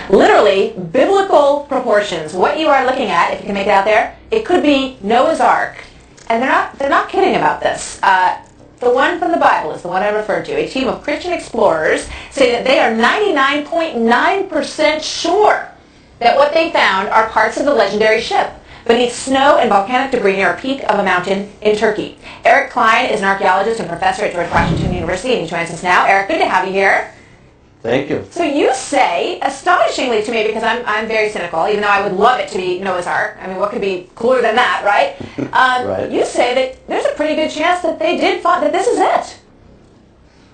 literally biblical proportions. What you are looking at, if you can make it out there, it could be Noah's Ark. And they're not kidding about this. The one from the Bible is the one I referred to. A team of Christian explorers say that they are 99.9% sure that what they found are parts of the legendary ship beneath snow and volcanic debris near a peak of a mountain in Turkey. Eric Klein is an archaeologist and professor at George Washington University, and he joins us now. Eric, good to have you here. Thank you. So you say, astonishingly to me, because I'm very cynical, even though I would love it to be Noah's Ark. I mean, what could be cooler than that, right? Right. You say that there's a pretty good chance that they did find that this is it.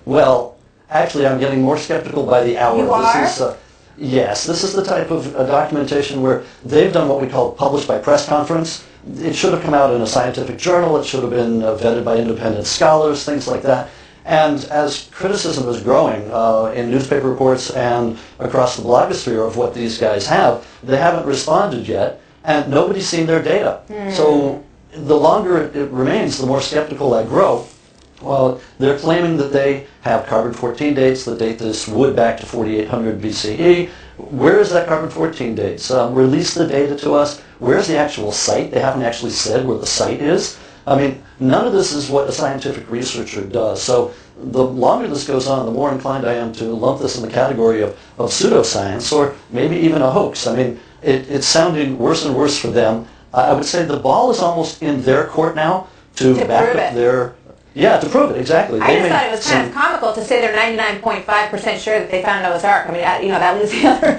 Well, actually, I'm getting more skeptical by the hour. You are? Yes, this is the type of documentation where they've done what we call published by press conference. It should have come out in a scientific journal. It should have been vetted by independent scholars, things like that. And as criticism is growing in newspaper reports and across the blogosphere of what these guys have, they haven't responded yet, and nobody's seen their data. So the longer it remains, the more skeptical I grow. Well, they're claiming that they have carbon-14 dates that date this wood back to 4800 BCE. Where is that carbon-14 dates? Release the data to us. Where's the actual site? They haven't actually said where the site is. I mean, none of this is what a scientific researcher does. So the longer this goes on, the more inclined I am to lump this in the category of pseudoscience or maybe even a hoax. I mean, it's sounding worse and worse for them. I would say the ball is almost in their court now to back up their... Yeah, to prove it, exactly. I just thought it was kind of comical to say they're 99.5% sure that they found Noah's Ark. I mean, that leaves the other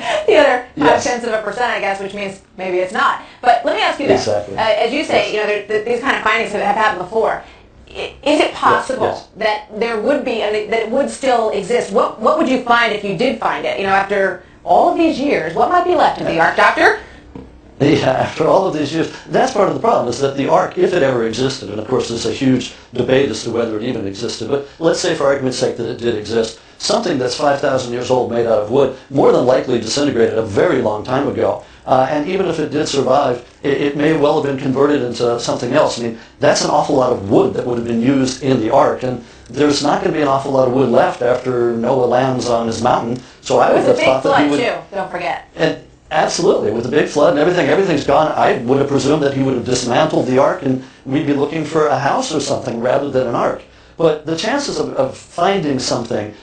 Yes. 0.5%, I guess, which means maybe it's not. But let me ask you this. Exactly. As you say, these kind of findings have happened before. Is it possible that there would be, that it would still exist? What would you find if you did find it? After all of these years, what might be left of the Ark, Doctor? Yeah, after all of these years, that's part of the problem, is that the Ark, if it ever existed, and of course there's a huge debate as to whether it even existed, but let's say for argument's sake that it did exist, something that's 5,000 years old made out of wood more than likely disintegrated a very long time ago. And even if it did survive, it may well have been converted into something else. I mean, that's an awful lot of wood that would have been used in the Ark, and there's not going to be an awful lot of wood left after Noah lands on his mountain. So I would have thought that he would... It was a big flood, too, don't forget. Absolutely. With the big flood and everything's gone. I would have presumed that he would have dismantled the Ark and we'd be looking for a house or something rather than an Ark. But the chances of finding something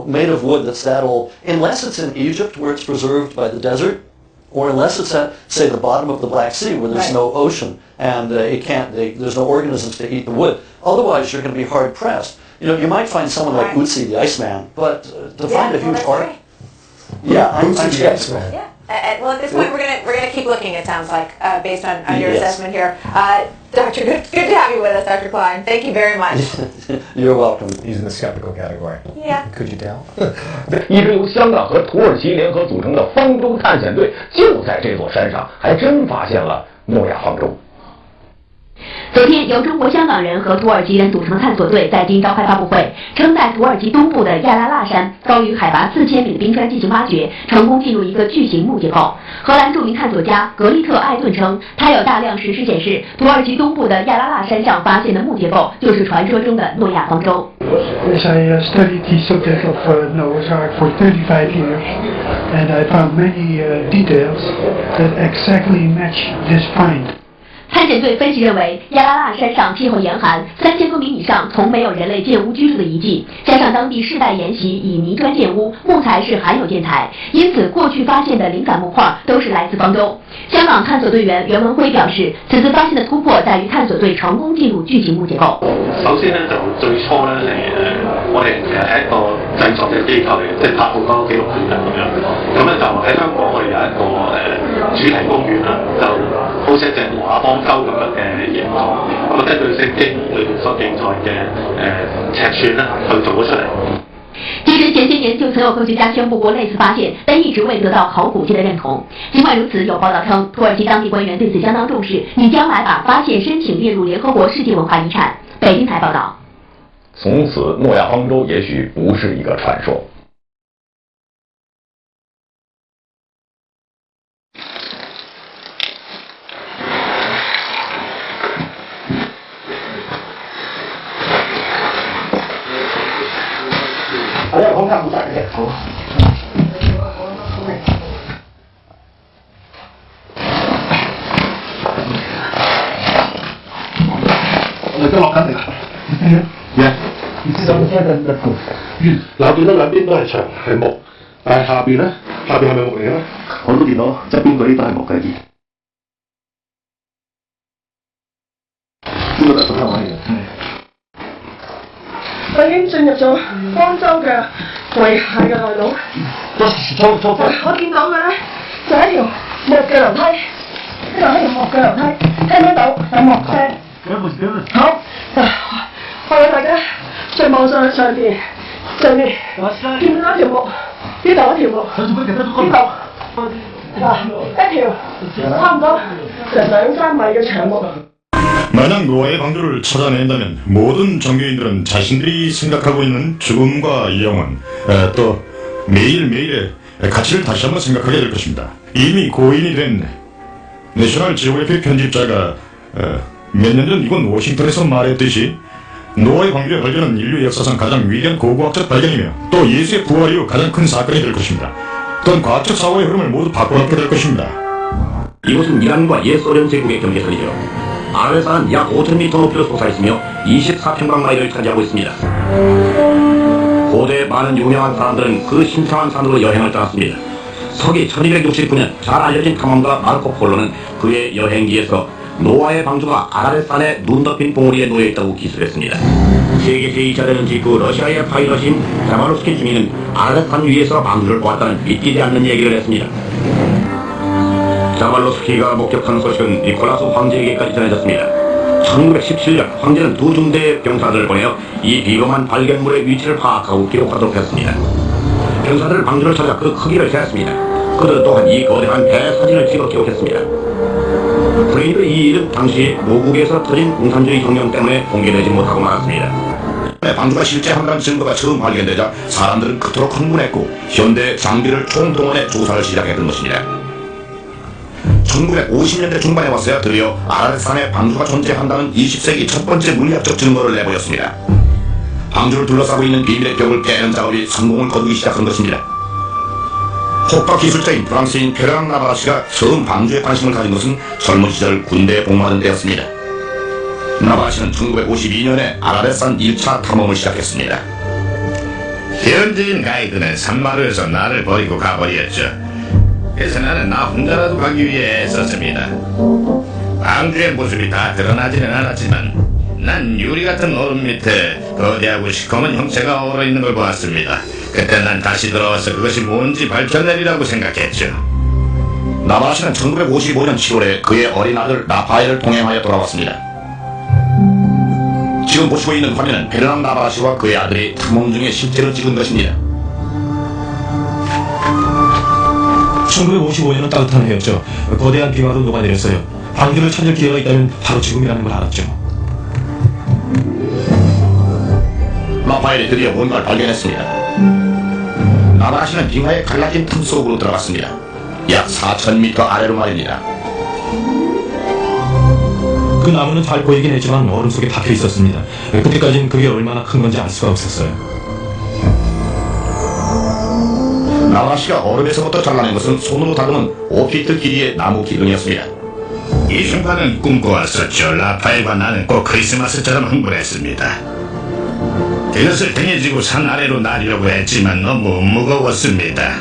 made of wood that's that old, unless it's in Egypt where it's preserved by the desert, or unless it's at, say, the bottom of the Black Sea where there's no ocean and there's no organisms to eat the wood. Otherwise, you're going to be hard pressed. You might find someone like Ötzi the Iceman, but to find a huge Ark... Right. Yeah, I'm skeptical. Yeah. Well, at this point, we're gonna keep looking. It sounds like, based on your assessment here, Doctor. Good to have you with us, Dr. Klein. Thank you very much. You're welcome. He's in the skeptical category. Yeah. Could you tell? 一支由香港和土耳其联合组成的方舟探险队，就在这座山上，还真发现了诺亚方舟。 昨天，由中国香港人和土耳其人组成的探索队在京召开发布会，称在土耳其东部的亚拉腊山高于海拔4000米的冰川进行挖掘，成功进入一个巨型木结构。荷兰著名探索家格利特·艾顿称，他有大量实施显示，土耳其东部的亚拉腊山上发现的木结构就是传说中的诺亚方舟。Yes, I studied the subject of Noah's Ark for 35 years, and I found many details that exactly match this find. 探险队分析认为，亚拉腊山上气候严寒，3000多米以上从没有人类建屋居住的遗迹，加上当地世代沿袭以泥砖建屋，木材是罕有建材，因此过去发现的灵感木块都是来自方舟。香港探索队员袁文辉表示，此次发现的突破在於探索隊成功進入巨型木結構。首先咧就最初咧我哋其實係一個製作嘅機構嚟嘅，即係拍好多紀錄片咁樣。咁咧就喺香港我哋有一個主題公園啦，就好似一隻諾亞方舟咁樣嘅形狀。咁根據聖經裏面所記載嘅尺寸咧，去做咗出嚟。其实前些年就曾有科学家宣布过类似发现，但一直未得到考古界的认同。尽管如此，有报道称，土耳其当地官员对此相当重视，拟将来把发现申请列入联合国世界文化遗产。北京台报道。从此，诺亚方舟也许不是一个传说。我有空看不到嘅。都落緊嚟啦。嘅，嗱，見到兩邊都係牆係木，但係下邊咧，下邊係咪木嚟嘅咧？我都見到側邊嗰啲都係木嘅。呢個都係水坑位嚟嘅。我已經進入咗方舟嘅遺骸嘅內陸。我見到嘅咧就係一條木嘅樓梯，呢度係條木嘅樓梯，聽唔聽到有木聲？好，我哋大家再望上去上邊，見到一條木，呢度一條木，呢度一條差唔多成2-3米嘅長木。 만약 노아의 방주를 찾아낸다면 모든 종교인들은 자신들이 생각하고 있는 죽음과 영원, 또 매일매일의 가치를 다시 한번 생각하게 될 것입니다. 이미 고인이 된 내셔널 지오그래픽 편집자가 몇 년 전 이곳 워싱턴에서 말했듯이 노아의 방주의 발견은 인류 역사상 가장 위대한 고고학적 발견이며 또 예수의 부활 이후 가장 큰 사건이 될 것입니다. 또한 과학적 사고의 흐름을 모두 바꿔놓게 될 것입니다. 이곳은 이란과 옛소련 제국의 경계선이죠. 아래산은 약 5,000m 높이로 솟아있으며 24평방마일을 차지하고 있습니다. 고대 많은 유명한 사람들은 그 신성한 산으로 여행을 떠났습니다. 서기 1269년 잘 알려진 탐험가 마르코 폴로는 그의 여행기에서 노아의 방주가 아라렛산의 눈 덮인 봉우리에 놓여있다고 기술했습니다. 세계 제2차 대전 직후 러시아의 파일럿인 자바로스키 중위는 아라렛산 위에서 방주를 보았다는 믿기지 않는 얘기를 했습니다. 자발로스키가 목격한 소식은 니콜라스 황제에게까지 전해졌습니다. 1917년 황제는 2중대의 병사들을 보내어 이 비범한 발견물의 위치를 파악하고 기록하도록 했습니다. 병사들은 방주를 찾아 그 크기를 재었습니다. 그들 또한 이 거대한 배 사진을 찍어 기록했습니다. 브레인드 이 일은 당시 모국에서 터진 공산주의 혁명 때문에 공개되지 못하고 말았습니다. 방주가 실제 한다는 증거가 처음 발견되자 사람들은 그토록 흥분했고 현대 장비를 총동원해 조사를 시작했던 것입니다. 1950년대 중반에 와서야 드디어 아라렛산에 방주가 존재한다는 20세기 첫 번째 물리학적 증거를 내보였습니다. 방주를 둘러싸고 있는 비밀의 벽을 깨는 작업이 성공을 거두기 시작한 것입니다. 폭파 기술자인 프랑스인 페르낭 나바라시가 처음 방주에 관심을 가진 것은 젊은 시절 군대에 복무하던 때였습니다. 나바라시는 1952년에 아라렛산 1차 탐험을 시작했습니다. 현지인 가이드는 산마루에서 나를 버리고 가버렸죠. 그래서 나는 나 혼자라도 가기 위해 애썼습니다. 방주의 모습이 다 드러나지는 않았지만 난 유리 같은 얼음 밑에 거대하고 시커먼 형체가 얼어있는 걸 보았습니다. 그때 난 다시 돌아와서 그것이 뭔지 밝혀내리라고 생각했죠. 나바라시는 1955년 7월에 그의 어린 아들 라파엘을 동행하여 돌아왔습니다. 지금 보시고 있는 화면은 페르낭 나바라시와 그의 아들이 탐험 중에 실제로 찍은 것입니다. 1955년은 따뜻한 해였죠. 거대한 빙하로 녹아내렸어요. 방주를 찾을 기회가 있다면 바로 지금이라는 걸 알았죠. 라파엘이 드디어 뭔가를 발견했습니다. 나바라시는 빙하의 갈라진 틈 속으로 들어갔습니다. 약 4,000m 아래로 말입니다. 그 나무는 잘 보이긴 했지만 얼음 속에 박혀 있었습니다. 그때까지는 그게 얼마나 큰 건지 알 수가 없었어요. 나바라시가 얼음에서부터 잘라낸 것은 손으로 다듬은 5피트 길이의 나무 기둥이었습니다. 이 순간은 꿈꿔왔었죠. 라파엘과 나는 꼭 크리스마스처럼 흥분했습니다. 그것을 등에 지고 산 아래로 나르려고 했지만 너무 무거웠습니다.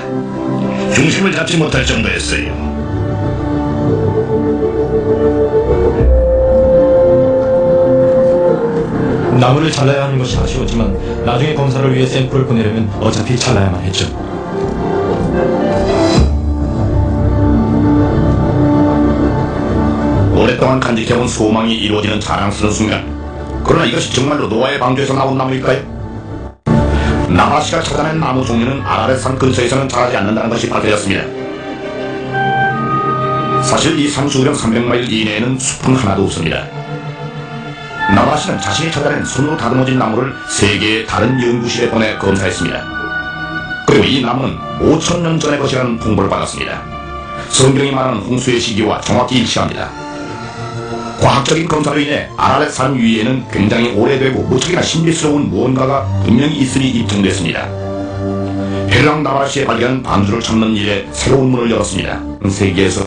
중심을 잡지 못할 정도였어요. 나무를 잘라야 하는 것이 아쉬웠지만 나중에 검사를 위해 샘플을 보내려면 어차피 잘라야만 했죠. 오랫동안 간직해온 소망이 이루어지는 자랑스러운 순간. 그러나 이것이 정말로 노아의 방주에서 나온 나무일까요? 나바라시가 찾아낸 나무 종류는 아라렛산 근처에서는 자라지 않는다는 것이 밝혀졌습니다. 사실 이 산 주변 300마일 이내에는 숲은 하나도 없습니다. 나바라시는 자신이 찾아낸 손으로 다듬어진 나무를 세계의 다른 연구실에 보내 검사했습니다. 그리고 이 나무는 5,000년 전의 것이라는 통보를 받았습니다. 성경이 말하는 홍수의 시기와 정확히 일치합니다. 과학적인 검사로 인해 아라렛산 위에는 굉장히 오래되고 무척이나 신비스러운 무언가가 분명히 있음이 입증됐습니다. 페르낭 나바라시의 발견은 방주를 찾는 일에 새로운 문을 열었습니다. 세계에서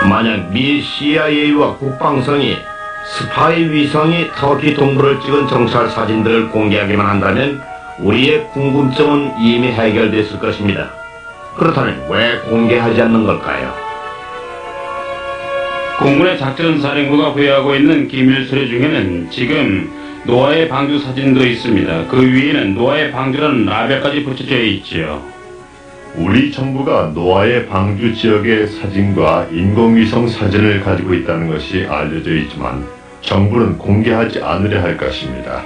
만약 미 CIA와 국방성이 스파이 위성이 터키 동부를 찍은 정찰 사진들을 공개하기만 한다면 우리의 궁금증은 이미 해결됐을 것입니다. 그렇다면 왜 공개하지 않는 걸까요? 공군의 작전사령부가 보유하고 있는 기밀 서류 중에는 지금 노아의 방주 사진도 있습니다. 그 위에는 노아의 방주라는 라벨까지 붙여져 있지요. 우리 정부가 노아의 방주 지역의 사진과 인공위성 사진을 가지고 있다는 것이 알려져 있지만 정부는 공개하지 않으려 할 것입니다.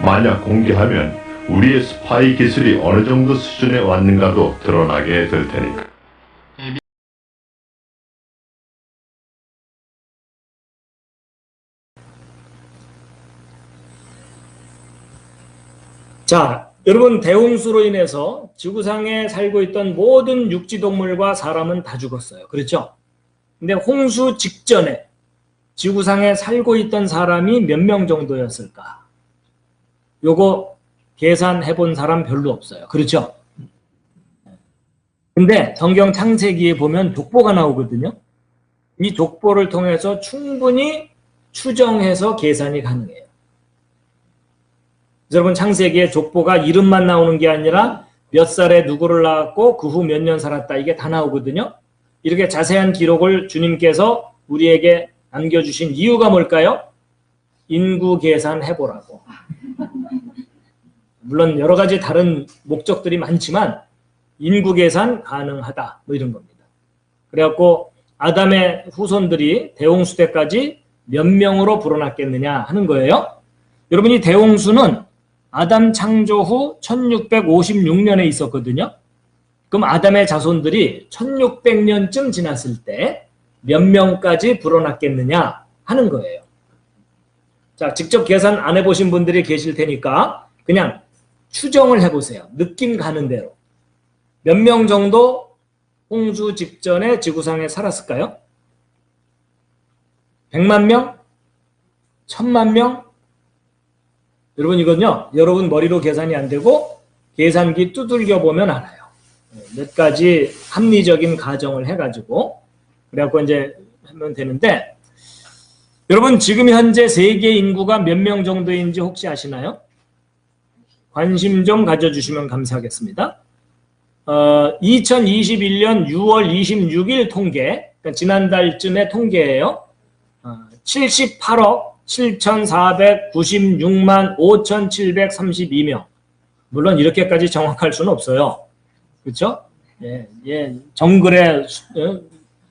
만약 공개하면 우리의 스파이 기술이 어느 정도 수준에 왔는가도 드러나게 될 테니까. 자, 여러분, 대홍수로 인해서 지구상에 살고 있던 모든 육지동물과 사람은 다 죽었어요. 그렇죠? 근데 홍수 직전에 지구상에 살고 있던 사람이 몇 명 정도였을까? 요거 계산해 본 사람 별로 없어요. 그렇죠? 근데 성경 창세기에 보면 족보가 나오거든요. 이 족보를 통해서 충분히 추정해서 계산이 가능해요. 여러분, 창세기에 족보가 이름만 나오는 게 아니라 몇 살에 누구를 낳았고 그 후 몇 년 살았다, 이게 다 나오거든요. 이렇게 자세한 기록을 주님께서 우리에게 남겨주신 이유가 뭘까요? 인구 계산해보라고. 물론 여러 가지 다른 목적들이 많지만 인구 계산 가능하다, 뭐 이런 겁니다. 그래갖고 아담의 후손들이 대홍수 때까지 몇 명으로 불어났겠느냐 하는 거예요. 여러분, 이 대홍수는 아담 창조 후 1656년에 있었거든요. 그럼 아담의 자손들이 1600년쯤 지났을 때 몇 명까지 불어났겠느냐 하는 거예요. 자, 직접 계산 안 해보신 분들이 계실 테니까 그냥 추정을 해보세요. 느낌 가는 대로. 몇 명 정도 홍수 직전에 지구상에 살았을까요? 100만 명? 1000만 명? 여러분, 이건요, 여러분 머리로 계산이 안 되고 계산기 두들겨 보면 알아요. 몇 가지 합리적인 가정을 해가지고 그래갖고 이제 하면 되는데, 여러분, 지금 현재 세계 인구가 몇 명 정도인지 혹시 아시나요? 관심 좀 가져주시면 감사하겠습니다. 2021년 6월 26일 통계, 그러니까 지난달쯤의 통계예요. 78억 7,496만 5,732명. 물론 이렇게까지 정확할 수는 없어요. 그렇죠? 예, 정글에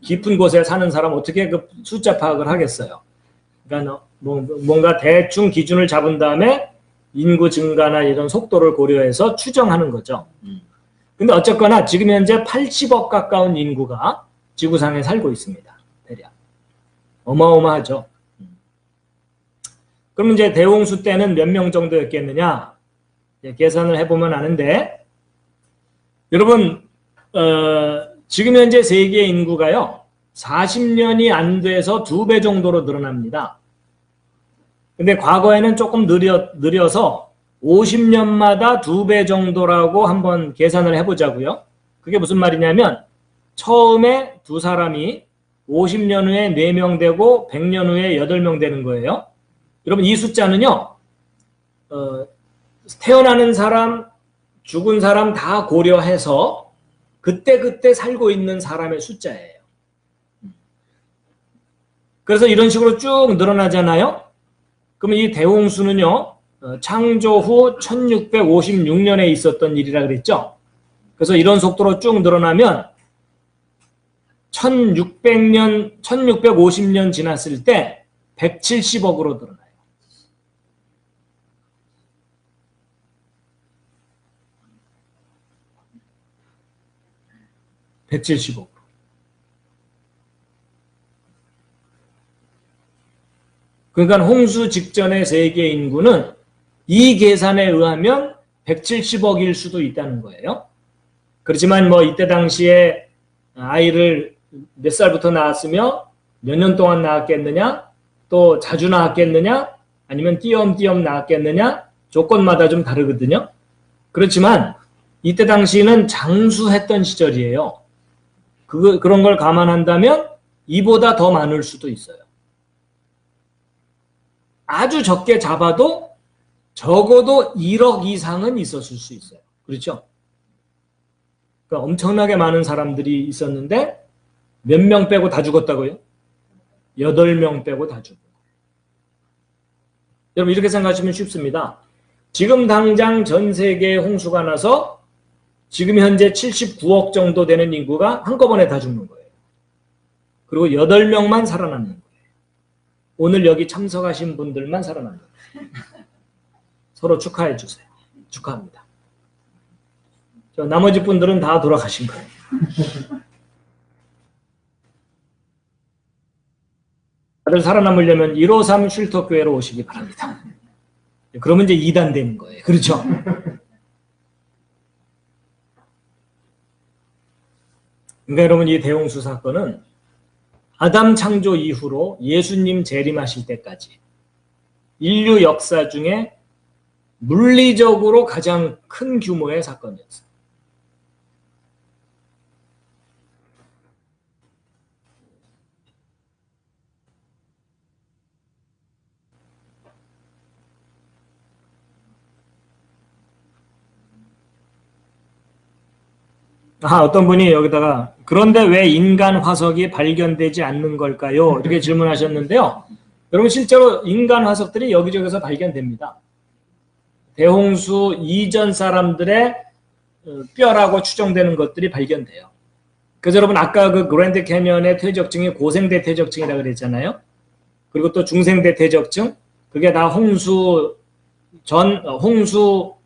깊은 곳에 사는 사람 어떻게 그 숫자 파악을 하겠어요? 그러니까 뭔가 대충 기준을 잡은 다음에 인구 증가나 이런 속도를 고려해서 추정하는 거죠. 근데 어쨌거나 지금 현재 80억 가까운 인구가 지구상에 살고 있습니다. 대략. 어마어마하죠. 그럼 이제 대홍수 때는 몇 명 정도였겠느냐? 계산을 해보면 아는데, 여러분, 지금 현재 세계 인구가요, 40년이 안 돼서 2배 정도로 늘어납니다. 근데 과거에는 조금 느려서 50년마다 2배 정도라고 한번 계산을 해보자고요. 그게 무슨 말이냐면, 처음에 두 사람이 50년 후에 4명 되고 100년 후에 8명 되는 거예요. 여러분, 이 숫자는요, 태어나는 사람, 죽은 사람 다 고려해서 그때 살고 있는 사람의 숫자예요. 그래서 이런 식으로 쭉 늘어나잖아요. 그러면 이 대홍수는요, 창조 후 1656년에 있었던 일이라 그랬죠. 그래서 이런 속도로 쭉 늘어나면 1650년 지났을 때 170억으로 늘어나요. 170억. 그러니까 홍수 직전의 세계 인구는 이 계산에 의하면 170억일 수도 있다는 거예요. 그렇지만 뭐 이때 당시에 아이를 몇 살부터 낳았으며 몇 년 동안 낳았겠느냐, 또 자주 낳았겠느냐, 아니면 띄엄띄엄 낳았겠느냐, 조건마다 좀 다르거든요. 그렇지만 이때 당시는 장수했던 시절이에요. 그런 걸 감안한다면 이보다 더 많을 수도 있어요. 아주 적게 잡아도 적어도 1억 이상은 있었을 수 있어요. 그렇죠? 그러니까 엄청나게 많은 사람들이 있었는데 몇 명 빼고 다 죽었다고요? 8명 빼고 다 죽었어요. 여러분 이렇게 생각하시면 쉽습니다. 지금 당장 전 세계에 홍수가 나서 지금 현재 79억 정도 되는 인구가 한꺼번에 다 죽는 거예요. 그리고 8명만 살아남는 거예요. 오늘 여기 참석하신 분들만 살아남는 거예요. 서로 축하해 주세요. 축하합니다. 나머지 분들은 다 돌아가신 거예요. 다들 살아남으려면 153 쉴터교회로 오시기 바랍니다. 그러면 이제 2단 되는 거예요. 그렇죠? 그러니까 여러분 이 대홍수 사건은 아담 창조 이후로 예수님 재림하실 때까지 인류 역사 중에 물리적으로 가장 큰 규모의 사건이었어요. 어떤 분이 여기다가 그런데 왜 인간 화석이 발견되지 않는 걸까요? 이렇게 질문하셨는데요. 여러분 실제로 인간 화석들이 여기저기서 발견됩니다. 대홍수 이전 사람들의 뼈라고 추정되는 것들이 발견돼요. 그래서 여러분 아까 그 그랜드 캐년의 퇴적증이 고생대 퇴적증이라고 그랬잖아요. 그리고 또 중생대 퇴적증, 그게 다 홍수 전반부,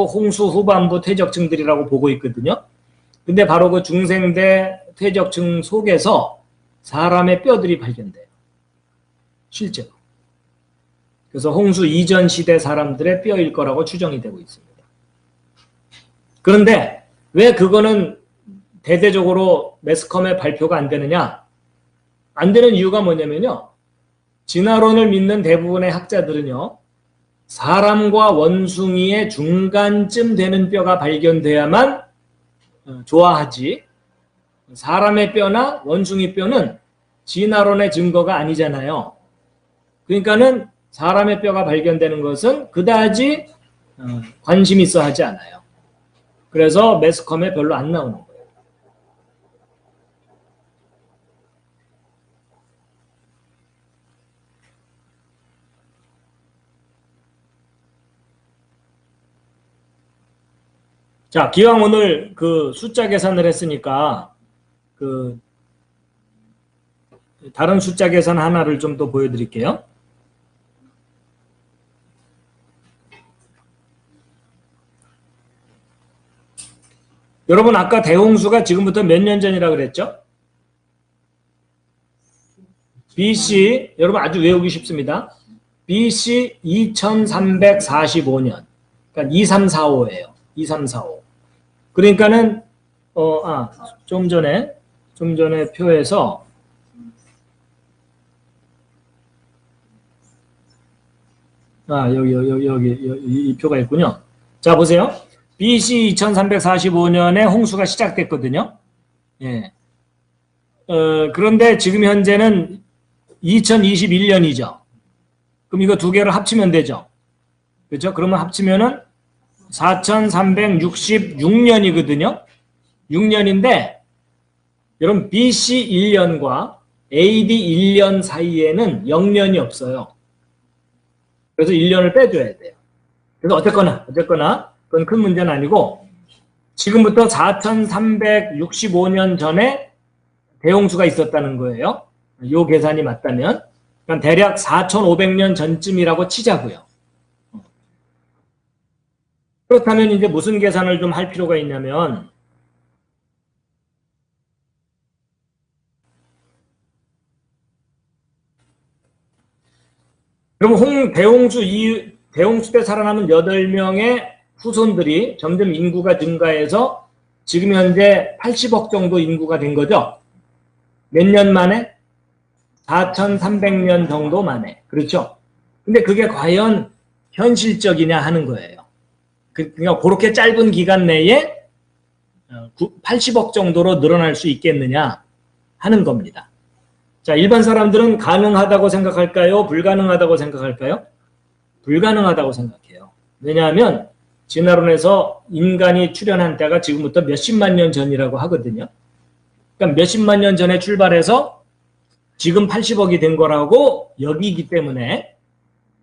홍수 후반부 퇴적증들이라고 보고 있거든요. 근데 바로 그 중생대 퇴적증 속에서 사람의 뼈들이 발견돼요. 실제로. 그래서 홍수 이전 시대 사람들의 뼈일 거라고 추정이 되고 있습니다. 그런데 왜 그거는 대대적으로 매스컴에 발표가 안 되느냐? 안 되는 이유가 뭐냐면요. 진화론을 믿는 대부분의 학자들은요. 사람과 원숭이의 중간쯤 되는 뼈가 발견돼야만 좋아하지, 사람의 뼈나 원숭이 뼈는 진화론의 증거가 아니잖아요. 그러니까는 사람의 뼈가 발견되는 것은 그다지 관심 있어 하지 않아요. 그래서 매스컴에 별로 안 나오는 거예요. 자, 기왕 오늘 그 숫자 계산을 했으니까 그 다른 숫자 계산 하나를 좀 더 보여드릴게요. 여러분 아까 대홍수가 지금부터 몇 년 전이라고 그랬죠? BC, 여러분 아주 외우기 쉽습니다. BC 2345년. 그러니까 2345예요. 2345. 그러니까는 좀 전에 표에서 여기 이 표가 있군요. 자, 보세요. BC 2345년에 홍수가 시작됐거든요. 예. 그런데 지금 현재는 2021년이죠. 그럼 이거 두 개를 합치면 되죠. 그렇죠? 그러면 합치면은 4366년이거든요. 6년인데 여러분 BC 1년과 AD 1년 사이에는 0년이 없어요. 그래서 1년을 빼줘야 돼요. 그래서 어쨌거나 그건 큰 문제는 아니고 지금부터 4365년 전에 대홍수가 있었다는 거예요. 요 계산이 맞다면. 그러니까 대략 4500년 전쯤이라고 치자고요. 그렇다면 이제 무슨 계산을 좀 할 필요가 있냐면 그럼 대홍수 때 살아남은 8명의 후손들이 점점 인구가 증가해서 지금 현재 80억 정도 인구가 된 거죠. 몇 년 만에? 4300년 정도 만에. 그렇죠? 근데 그게 과연 현실적이냐 하는 거예요. 그러니까 그렇게 짧은 기간 내에 80억 정도로 늘어날 수 있겠느냐 하는 겁니다. 자, 일반 사람들은 가능하다고 생각할까요? 불가능하다고 생각할까요? 불가능하다고 생각해요. 왜냐하면 진화론에서 인간이 출현한 때가 지금부터 몇십만 년 전이라고 하거든요. 그러니까 몇십만 년 전에 출발해서 지금 80억이 된 거라고 여기기 때문에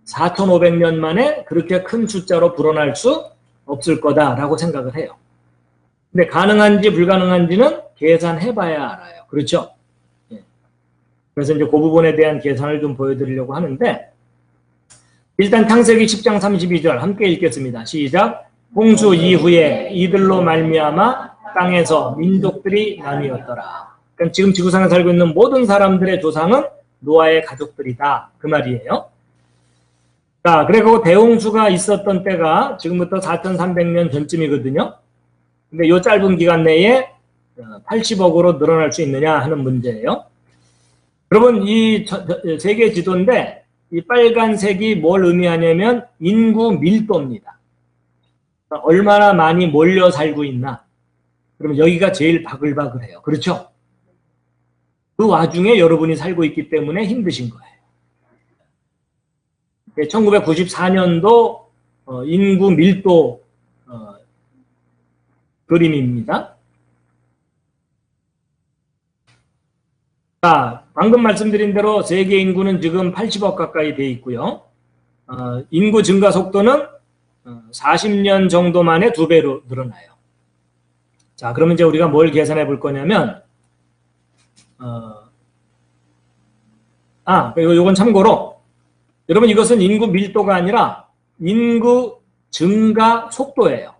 4,500년 만에 그렇게 큰 숫자로 불어날 수 없을 거다라고 생각을 해요. 근데 가능한지 불가능한지는 계산해봐야 알아요. 그렇죠? 그래서 이제 그 부분에 대한 계산을 좀 보여드리려고 하는데, 일단 창세기 10장 32절 함께 읽겠습니다. 시작. 홍수 이후에 이들로 말미암아 땅에서 민족들이 나뉘었더라. 그러니까 지금 지구상에 살고 있는 모든 사람들의 조상은 노아의 가족들이다. 그 말이에요. 자, 그리고 대홍수가 있었던 때가 지금부터 4,300년 전쯤이거든요. 근데 이 짧은 기간 내에 80억으로 늘어날 수 있느냐 하는 문제예요. 여러분, 이 세계 지도인데 이 빨간색이 뭘 의미하냐면 인구 밀도입니다. 얼마나 많이 몰려 살고 있나. 그러면 여기가 제일 바글바글해요. 그렇죠? 그 와중에 여러분이 살고 있기 때문에 힘드신 거예요. 1994년도 인구 밀도 그림입니다. 자, 방금 말씀드린 대로 세계 인구는 지금 80억 가까이 돼 있고요. 인구 증가 속도는 40년 정도 만에 2배로 늘어나요. 자, 그러면 이제 우리가 뭘 계산해 볼 거냐면, 요건 참고로, 여러분 이것은 인구 밀도가 아니라 인구 증가 속도예요.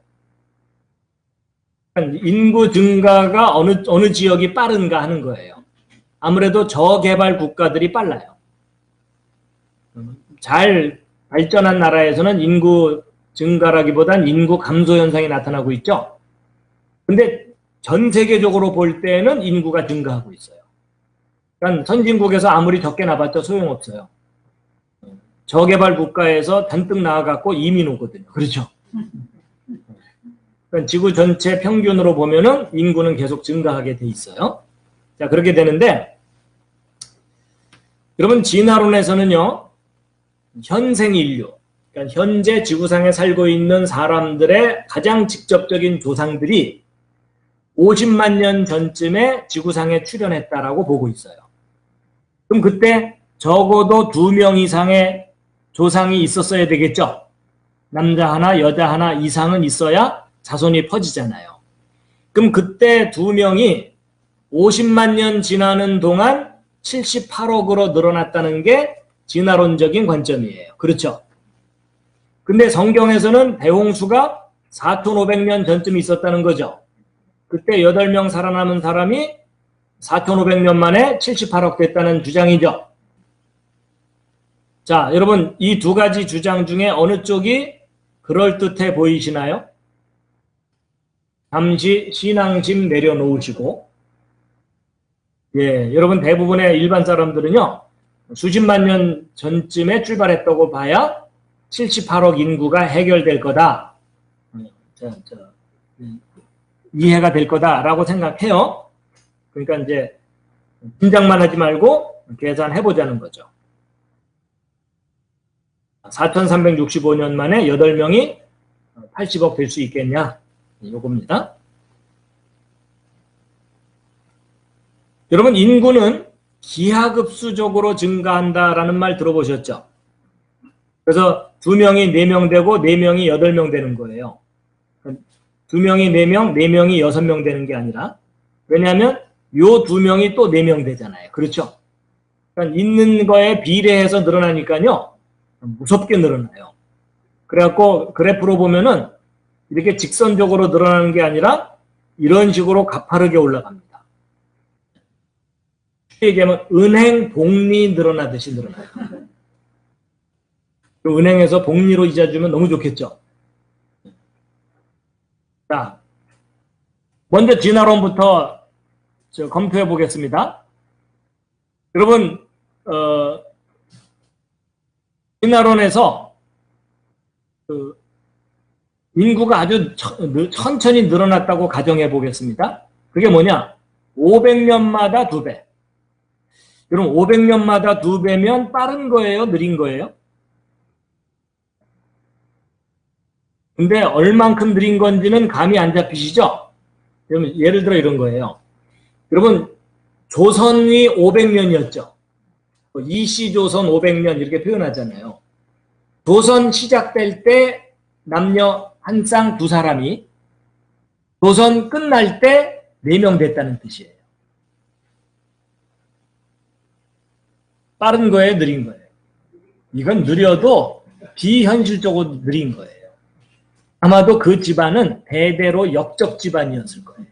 인구 증가가 어느 지역이 빠른가 하는 거예요. 아무래도 저개발 국가들이 빨라요. 잘 발전한 나라에서는 인구 증가라기보단 인구 감소 현상이 나타나고 있죠. 근데 전 세계적으로 볼 때는 인구가 증가하고 있어요. 그러니까 선진국에서 아무리 적게 나봤자 소용없어요. 저개발 국가에서 잔뜩 나와갖고 이민 오거든요. 그렇죠? 그러니까 지구 전체 평균으로 보면은 인구는 계속 증가하게 돼 있어요. 자, 그렇게 되는데, 여러분, 진화론에서는요, 현생 인류, 그러니까 현재 지구상에 살고 있는 사람들의 가장 직접적인 조상들이 50만 년 전쯤에 지구상에 출현했다라고 보고 있어요. 그럼 그때 적어도 2명 이상의 조상이 있었어야 되겠죠? 남자 하나, 여자 하나 이상은 있어야 자손이 퍼지잖아요. 그럼 그때 2명이 50만 년 지나는 동안 78억으로 늘어났다는 게 진화론적인 관점이에요. 그렇죠? 근데 성경에서는 대홍수가 4,500년 전쯤 있었다는 거죠. 그때 8명 살아남은 사람이 4,500년 만에 78억 됐다는 주장이죠. 자, 여러분, 이 두 가지 주장 중에 어느 쪽이 그럴듯해 보이시나요? 잠시 신앙심 내려놓으시고, 여러분 대부분의 일반 사람들은요, 수십만 년 전쯤에 출발했다고 봐야 78억 인구가 해결될 거다. 이해가 될 거다라고 생각해요. 그러니까 이제 짐작만 하지 말고 계산해보자는 거죠. 4,365년 만에 8명이 80억 될 수 있겠냐? 요겁니다. 여러분, 인구는 기하급수적으로 증가한다라는 말 들어보셨죠? 그래서 2명이 4명 되고 4명이 8명 되는 거예요. 2명이 4명, 4명이 6명 되는 게 아니라, 왜냐하면 요 2명이 또 4명 되잖아요. 그렇죠? 그러니까 있는 거에 비례해서 늘어나니까요, 무섭게 늘어나요. 그래갖고 그래프로 보면은 이렇게 직선적으로 늘어나는 게 아니라 이런 식으로 가파르게 올라갑니다. 쉽게 얘기하면 은행 복리 늘어나듯이 늘어나요. 은행에서 복리로 이자 주면 너무 좋겠죠. 자, 먼저 진화론부터 검토해 보겠습니다. 여러분, 진화론에서 인구가 아주 천천히 늘어났다고 가정해 보겠습니다. 그게 뭐냐? 500년마다 2배. 여러분 500년마다 2배면 빠른 거예요? 느린 거예요? 근데 얼만큼 느린 건지는 감이 안 잡히시죠? 여러분 예를 들어 이런 거예요. 여러분 조선이 500년이었죠. 이시조선 500년 이렇게 표현하잖아요. 조선 시작될 때 남녀 한 쌍 두 사람이 조선 끝날 때 4명 됐다는 뜻이에요. 빠른 거예요? 느린 거예요? 이건 느려도 비현실적으로 느린 거예요. 아마도 그 집안은 대대로 역적 집안이었을 거예요.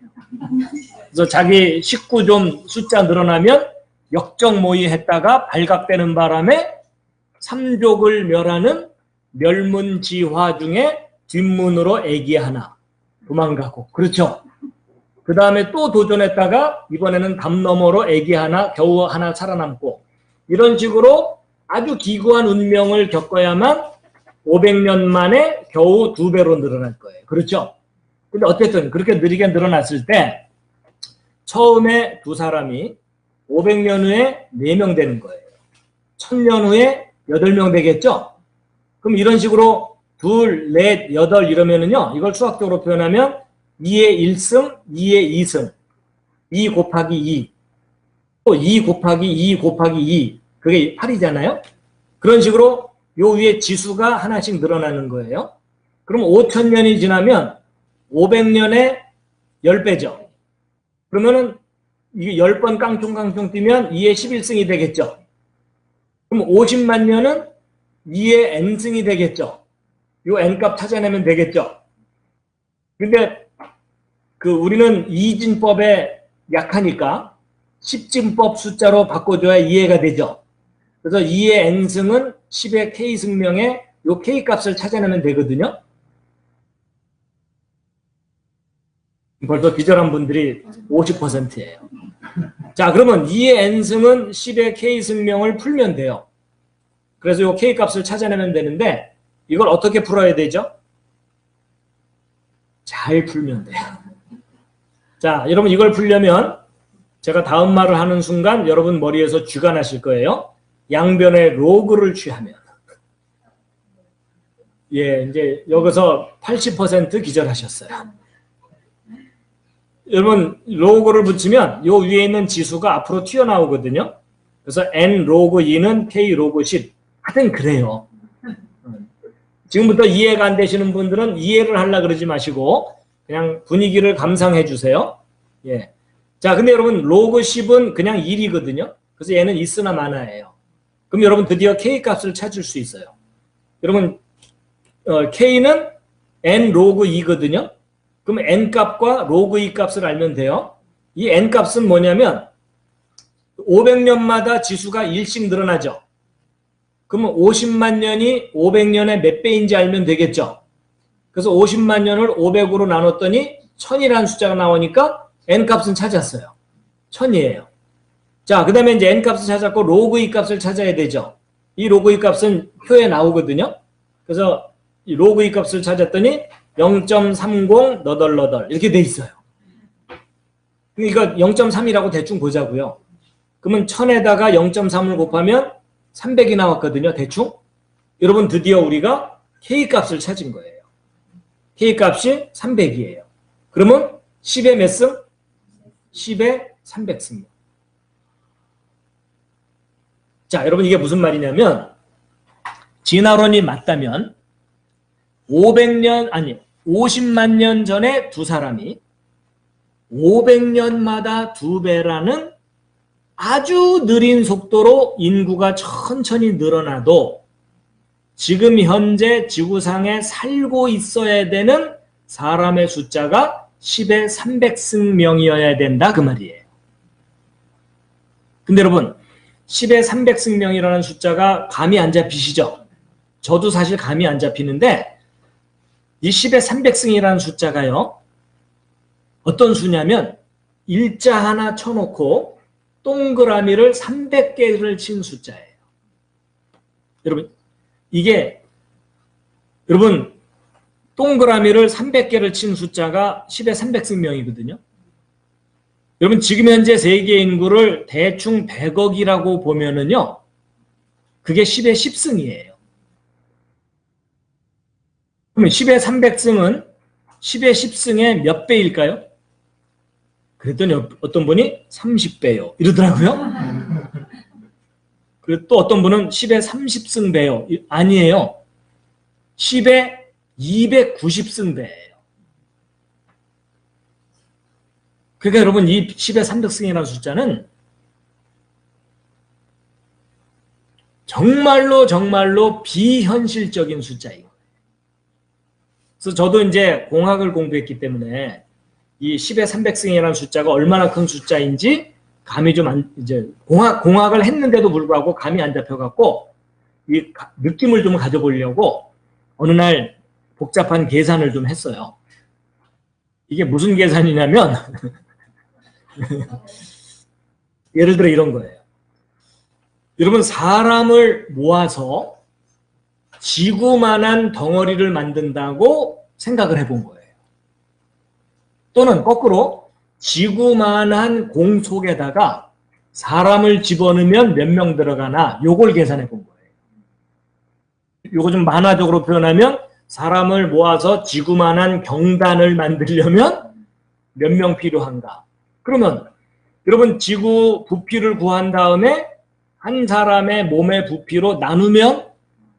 그래서 자기 식구 좀 숫자 늘어나면 역적 모의했다가 발각되는 바람에 삼족을 멸하는 멸문지화 중에 뒷문으로 애기 하나 도망가고, 그렇죠? 그 다음에 또 도전했다가 이번에는 담 너머로 애기 하나, 겨우 하나 살아남고, 이런 식으로 아주 기구한 운명을 겪어야만 500년 만에 겨우 2배로 늘어날 거예요. 그렇죠? 근데 어쨌든 그렇게 느리게 늘어났을 때 처음에 두 사람이 500년 후에 4명 되는 거예요. 1000년 후에 8명 되겠죠? 그럼 이런 식으로 2, 4, 8 이러면은요, 이걸 수학적으로 표현하면 2의 1승, 2의 2승, 2 곱하기 2, 또 2 곱하기 2 곱하기 2, 그게 8이잖아요? 그런 식으로 요 위에 지수가 하나씩 늘어나는 거예요. 그럼 5000년이 지나면 500년에 10배죠. 그러면은 이게 10번 깡총깡총 뛰면 2의 11승이 되겠죠. 그럼 50만 년은 2의 n승이 되겠죠. 요 n값 찾아내면 되겠죠. 근데 우리는 이진법에 약하니까 10진법 숫자로 바꿔줘야 이해가 되죠. 그래서 2의 n승은 10의 k승명에 요 k값을 찾아내면 되거든요. 벌써 기절한 분들이 50%예요. 자, 그러면 2의 n승은 10의 k승명을 풀면 돼요. 그래서 요 k값을 찾아내면 되는데 이걸 어떻게 풀어야 되죠? 잘 풀면 돼요. 자, 여러분 이걸 풀려면 제가 다음 말을 하는 순간 여러분 머리에서 쥐가 나실 거예요. 양변의 로그를 취하면. 예, 이제 여기서 80% 기절하셨어요. 여러분 로그를 붙이면 요 위에 있는 지수가 앞으로 튀어나오거든요. 그래서 n 로그 2는 k 로그 10. 하여튼 그래요. 지금부터 이해가 안 되시는 분들은 이해를 하려고 그러지 마시고 그냥 분위기를 감상해 주세요. 예. 자, 근데 여러분 로그 10은 그냥 1이거든요. 그래서 얘는 있으나 마나예요. 그럼 여러분 드디어 k 값을 찾을 수 있어요. 여러분 k는 n 로그 2거든요. 그럼 n 값과 로그 2 값을 알면 돼요. 이 n 값은 뭐냐면 500년마다 지수가 1씩 늘어나죠. 그러면 50만 년이 500년의 몇 배인지 알면 되겠죠. 그래서 50만 년을 500으로 나눴더니 1000이라는 숫자가 나오니까 n값은 찾았어요. 1000이에요. 자, 그 다음에 이제 n값을 찾았고 로그 2 값을 찾아야 되죠. 이 로그 2 값은 표에 나오거든요. 그래서 이 로그 2 값을 찾았더니 0.30 너덜너덜 이렇게 돼 있어요. 이거 0.3이라고 대충 보자고요. 그러면 1000에다가 0.3을 곱하면 300이 나왔거든요. 대충. 여러분 드디어 우리가 K값을 찾은 거예요. K값이 300이에요. 그러면 10의 몇 승? 10의 300승. 자, 여러분 이게 무슨 말이냐면 진화론이 맞다면 50만 년 전에 두 사람이 500년마다 2배라는 아주 느린 속도로 인구가 천천히 늘어나도 지금 현재 지구상에 살고 있어야 되는 사람의 숫자가 10의 300승명이어야 된다 그 말이에요. 근데 여러분 10의 300승명이라는 숫자가 감이 안 잡히시죠? 저도 사실 감이 안 잡히는데 이 10의 300승이라는 숫자가요. 어떤 수냐면 일자 하나 쳐놓고 동그라미를 300개를 친 숫자예요. 여러분 이게 여러분 동그라미를 300개를 친 숫자가 10의 300승명이거든요. 여러분 지금 현재 세계 인구를 대충 100억이라고 보면은요. 그게 10의 10승이에요. 그러면 10의 300승은 10의 10승의 몇 배일까요? 그랬더니 어떤 분이 30배요. 이러더라고요. 그리고 또 어떤 분은 10의 30승 배요. 아니에요. 10의 290승 배예요. 그러니까 여러분 이 10의 300승이라는 숫자는 정말로 비현실적인 숫자예요. 그래서 저도 이제 공학을 공부했기 때문에 이 10의 300승이라는 숫자가 얼마나 큰 숫자인지 감이 좀 이제 공학을 했는데도 불구하고 감이 안 잡혀갖고 이 느낌을 좀 가져보려고 어느 날 복잡한 계산을 좀 했어요. 이게 무슨 계산이냐면 예를 들어 이런 거예요. 여러분 사람을 모아서 지구만한 덩어리를 만든다고 생각을 해본 거예요. 또는 거꾸로 지구만한 공 속에다가 사람을 집어넣으면 몇 명 들어가나 요걸 계산해 본 거예요. 요거 좀 만화적으로 표현하면 사람을 모아서 지구만한 경단을 만들려면 몇 명 필요한가. 그러면 여러분 지구 부피를 구한 다음에 한 사람의 몸의 부피로 나누면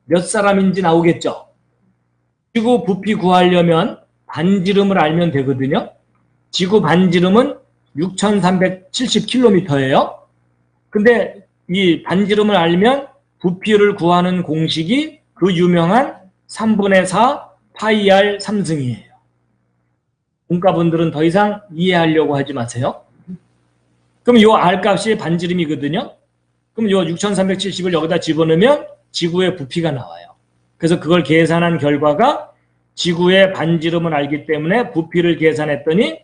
몇 사람인지 나오겠죠. 지구 부피 구하려면 반지름을 알면 되거든요. 지구 반지름은 6,370km예요. 근데 이 반지름을 알면 부피를 구하는 공식이 그 유명한 3분의 4 파이 r 3승이에요. 문과분들은 더 이상 이해하려고 하지 마세요. 그럼 요 r 값이 반지름이거든요. 그럼 요 6,370을 여기다 집어넣으면 지구의 부피가 나와요. 그래서 그걸 계산한 결과가 지구의 반지름을 알기 때문에 부피를 계산했더니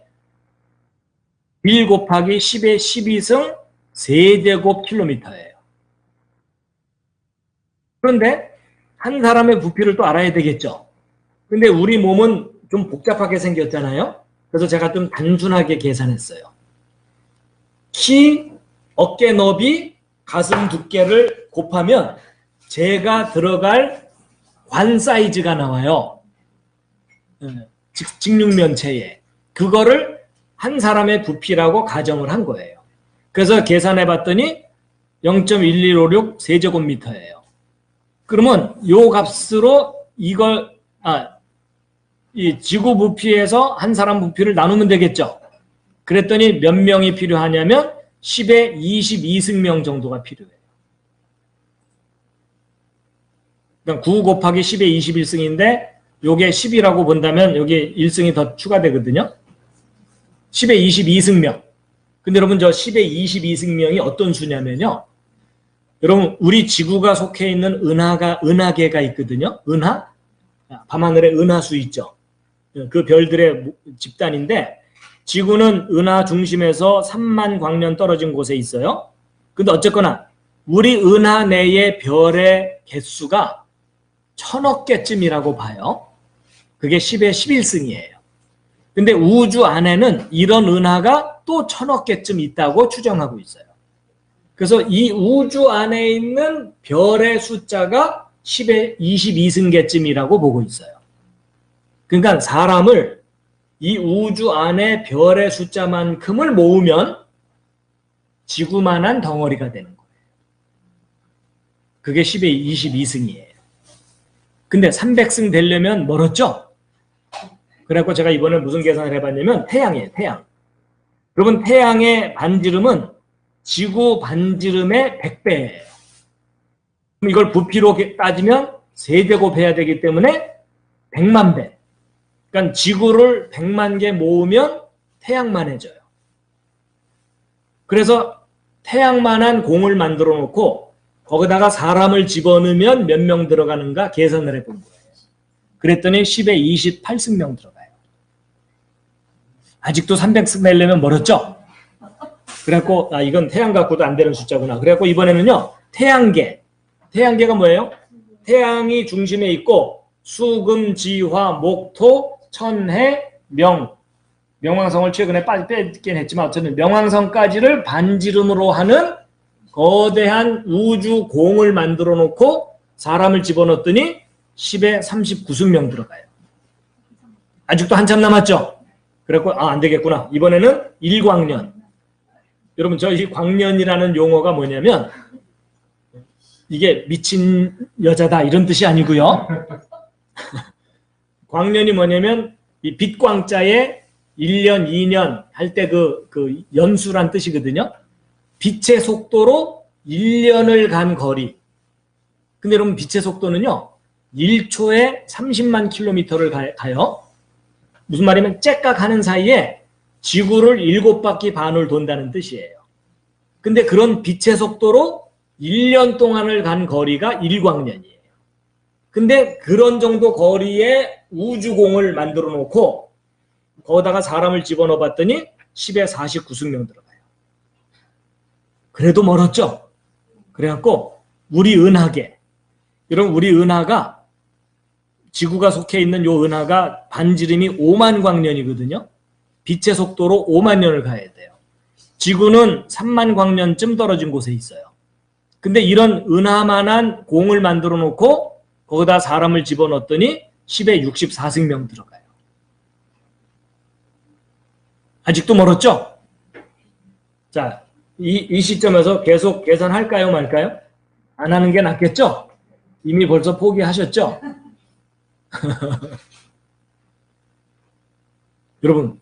1 곱하기 10의 12승 세제곱킬로미터예요. 그런데 한 사람의 부피를 또 알아야 되겠죠. 근데 우리 몸은 좀 복잡하게 생겼잖아요. 그래서 제가 좀 단순하게 계산했어요. 키, 어깨 너비, 가슴 두께를 곱하면 제가 들어갈 관 사이즈가 나와요. 직육면체에. 그거를 한 사람의 부피라고 가정을 한 거예요. 그래서 계산해 봤더니 0.1156 세제곱미터예요. 그러면 요 값으로 이걸 이 지구 부피에서 한 사람 부피를 나누면 되겠죠. 그랬더니 몇 명이 필요하냐면 10의 22승명 정도가 필요해요. 그러니까 9 곱하기 10의 21승인데 요게 10이라고 본다면 여기 1승이 더 추가되거든요. 10의 22승명. 근데 여러분 저 10의 22승명이 어떤 수냐면요. 여러분 우리 지구가 속해 있는 은하계가 있거든요. 은하? 밤하늘에 은하수 있죠. 그 별들의 집단인데 지구는 은하 중심에서 3만 광년 떨어진 곳에 있어요. 근데 어쨌거나 우리 은하 내의 별의 개수가 1000억 개쯤이라고 봐요. 그게 10의 11승이에요. 근데 우주 안에는 이런 은하가 또 1000억 개쯤 있다고 추정하고 있어요. 그래서 이 우주 안에 있는 별의 숫자가 10의 22승계쯤이라고 보고 있어요. 그러니까 사람을 이 우주 안에 별의 숫자만큼을 모으면 지구만한 덩어리가 되는 거예요. 그게 10의 22승이에요. 근데 300승 되려면 멀었죠? 그래갖고 제가 이번에 무슨 계산을 해봤냐면 태양이에요. 태양. 여러분 태양의 반지름은 지구 반지름의 100배예요. 그럼 이걸 부피로 따지면 세제곱해야 되기 때문에 100만 배. 그러니까 지구를 100만 개 모으면 태양만해져요. 그래서 태양만한 공을 만들어 놓고 거기다가 사람을 집어넣으면 몇 명 들어가는가 계산을 해본 거예요. 그랬더니 10의 28승명 들어가요. 아직도 300승 내려면 멀었죠? 그래갖고 이건 태양 갖고도 안 되는 숫자구나. 그래갖고 이번에는요. 태양계가 뭐예요? 태양이 중심에 있고 수금, 지화, 목, 토, 천해, 명 명왕성을 최근에 뺐긴 했지만 어쨌든 명왕성까지를 반지름으로 하는 거대한 우주공을 만들어 놓고 사람을 집어넣었더니 10에 39승명 들어가요. 아직도 한참 남았죠? 그래서 안 되겠구나. 이번에는 일광년. 여러분 이 광년이라는 용어가 뭐냐면 이게 미친 여자다 이런 뜻이 아니고요. 광년이 뭐냐면 이 빛광자에 1년, 2년 할 때 그 연수란 뜻이거든요. 빛의 속도로 1년을 간 거리. 근데 여러분 빛의 속도는요. 1초에 30만 킬로미터를 가요. 무슨 말이냐면 째깍 하는 사이에 지구를 7바퀴 반을 돈다는 뜻이에요. 근데 그런 빛의 속도로 1년 동안을 간 거리가 1광년이에요. 근데 그런 정도 거리의 우주공을 만들어 놓고 거기다가 사람을 집어넣어 봤더니 10에 49승명 들어가요. 그래도 멀었죠? 그래갖고 우리 은하계, 여러분 우리 은하가 지구가 속해 있는 요 은하가 반지름이 5만 광년이거든요. 빛의 속도로 5만 년을 가야 돼요. 지구는 3만 광년쯤 떨어진 곳에 있어요. 근데 이런 은하만한 공을 만들어 놓고 거기다 사람을 집어넣었더니 10에 64승명 들어가요. 아직도 멀었죠? 자, 이 시점에서 계속 계산할까요, 말까요? 안 하는 게 낫겠죠? 이미 벌써 포기하셨죠? 여러분,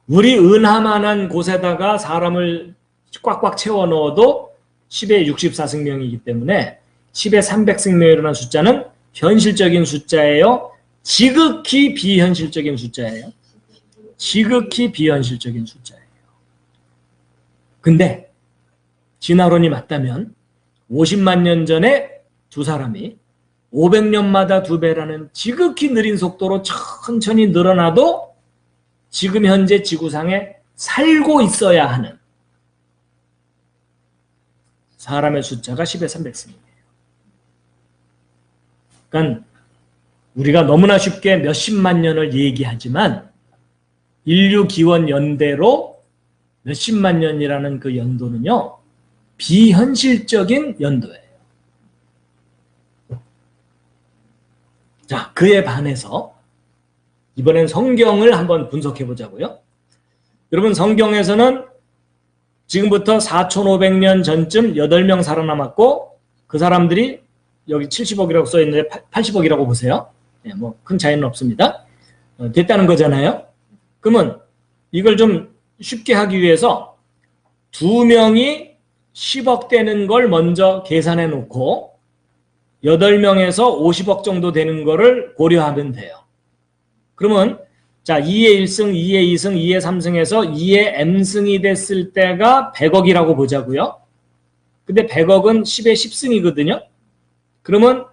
우리 은하만한 곳에다가 사람을 꽉꽉 채워 넣어도 10에 64승명이기 때문에 10에 300승명이라는 숫자는 현실적인 숫자예요? 지극히 비현실적인 숫자예요? 지극히 비현실적인 숫자예요. 근데 진화론이 맞다면 50만 년 전에 두 사람이 500년마다 2배라는 지극히 느린 속도로 천천히 늘어나도 지금 현재 지구상에 살고 있어야 하는 사람의 숫자가 10의 300승이에요. 그러니까 우리가 너무나 쉽게 몇십만 년을 얘기하지만 인류 기원 연대로 몇십만 년이라는 그 연도는요, 비현실적인 연도예요. 자, 그에 반해서 이번엔 성경을 한번 분석해 보자고요. 여러분, 성경에서는 지금부터 4,500년 전쯤 8명 살아남았고 그 사람들이 여기 70억이라고 써 있는데 80억이라고 보세요. 네, 뭐 큰 차이는 없습니다. 됐다는 거잖아요. 그러면 이걸 좀 쉽게 하기 위해서 2명이 10억 되는 걸 먼저 계산해 놓고 8명에서 50억 정도 되는 거를 고려하면 돼요. 그러면 자, 2의 1승, 2의 2승, 2의 3승에서 2의 m승이 됐을 때가 100억이라고 보자고요. 근데 100억은 10의 10승이거든요. 그러면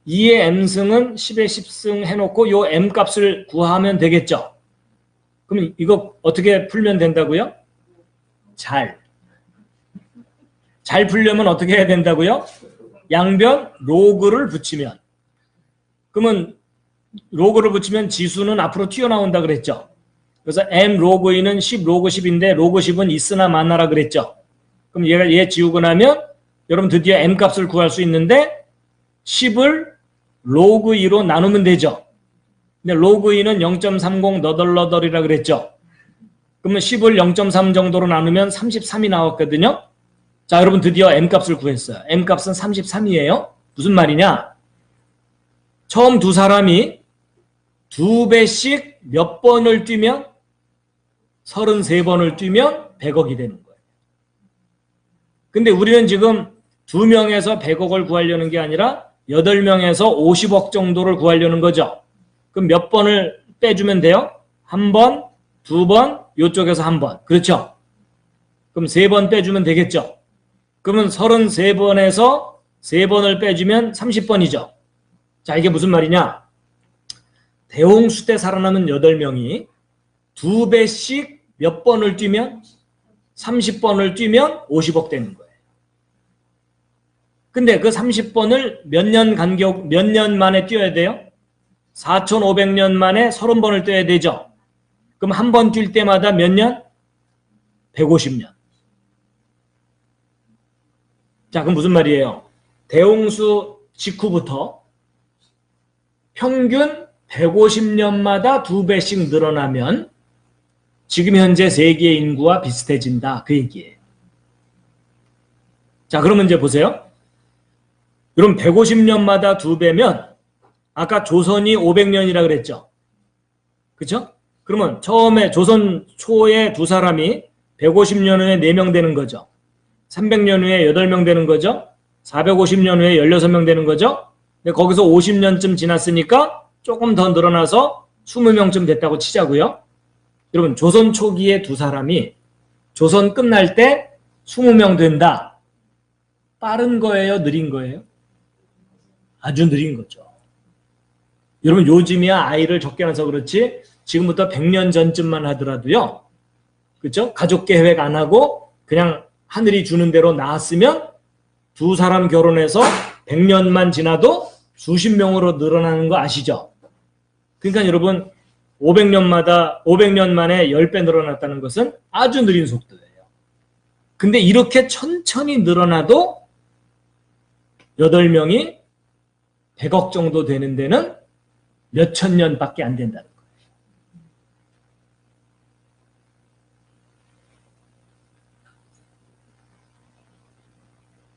2의 m승은 10의 10승 해놓고 요 m값을 구하면 되겠죠. 그럼 이거 어떻게 풀면 된다고요? 잘 풀려면 어떻게 해야 된다고요? 양변 로그를 붙이면. 그러면 로그를 붙이면 지수는 앞으로 튀어나온다 그랬죠. 그래서 m 로그 2는 10 로그 10인데 로그 10은 있으나 마나라 그랬죠. 그럼 얘 지우고 나면 여러분 드디어 m 값을 구할 수 있는데 10을 로그 2로 나누면 되죠. 근데 로그 2는 0.30 너덜너덜이라 그랬죠. 그러면 10을 0.3 정도로 나누면 33이 나왔거든요. 자, 여러분 드디어 m값을 구했어요. m값은 33이에요. 무슨 말이냐? 처음 두 사람이 2배씩 몇 번을 뛰면 33번을 뛰면 100억이 되는 거예요. 근데 우리는 지금 2명에서 100억을 구하려는 게 아니라 8명에서 50억 정도를 구하려는 거죠. 그럼 몇 번을 빼주면 돼요? 1번, 2번, 이쪽에서 1번. 그렇죠? 그럼 3번 빼주면 되겠죠? 그러면 33번에서 3번을 빼주면 30번이죠. 자, 이게 무슨 말이냐? 대홍수 때 살아남은 8명이 2배씩 몇 번을 뛰면 30번을 뛰면 50억 되는 거예요. 근데 그 30번을 몇 년 간격, 몇 년 만에 뛰어야 돼요? 4,500년 만에 30번을 뛰어야 되죠. 그럼 그럼 한 번 뛸 때마다 몇 년? 150년. 자, 그럼 무슨 말이에요? 대홍수 직후부터 평균 150년마다 2배씩 늘어나면 지금 현재 세계 인구와 비슷해진다. 그 얘기예요. 자, 그러면 이제 보세요. 그럼 150년마다 2배면 아까 조선이 500년이라 그랬죠? 그쵸? 그러면 처음에 조선 초에 두 사람이 150년 후에 4명 되는 거죠. 300년 후에 8명 되는 거죠. 450년 후에 16명 되는 거죠. 근데 거기서 50년쯤 지났으니까 조금 더 늘어나서 20명쯤 됐다고 치자고요. 여러분, 조선 초기에 두 사람이 조선 끝날 때 20명 된다. 빠른 거예요? 느린 거예요? 아주 느린 거죠. 여러분, 요즘이야 아이를 적게 낳아서 그렇지 지금부터 100년 전쯤만 하더라도요. 그렇죠? 가족 계획 안 하고 그냥 하늘이 주는 대로 낳았으면 두 사람 결혼해서 100년만 지나도 수십 명으로 늘어나는 거 아시죠? 그러니까 여러분 500년 만에 10배 늘어났다는 것은 아주 느린 속도예요. 근데 이렇게 천천히 늘어나도 8명이 100억 정도 되는 데는 몇천 년밖에 안 된다는 거예요.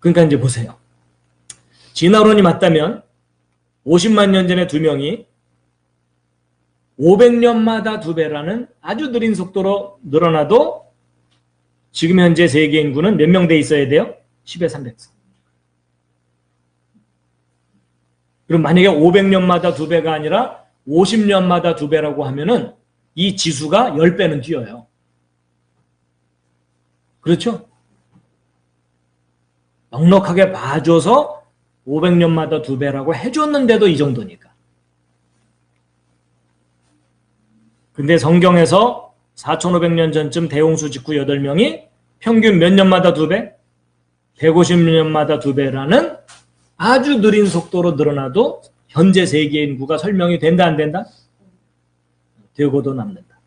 그러니까 이제 보세요. 진화론이 맞다면 50만 년 전에 2명이 500년마다 2배라는 아주 느린 속도로 늘어나도 지금 현재 세계 인구는 몇 명 돼 있어야 돼요? 10의 300석. 그럼 만약에 500년마다 2배가 아니라 50년마다 2배라고 하면은 이 지수가 10배는 뛰어요. 그렇죠? 넉넉하게 봐줘서 500년마다 2배라고 해줬는데도 이 정도니까. 근데 성경에서 4500년 전쯤 대홍수 직후 8명이 평균 몇 년마다 2배? 150년마다 2배라는 아주 느린 속도로 늘어나도 현재 세계 인구가 설명이 된다 안 된다? 되고도 남는다.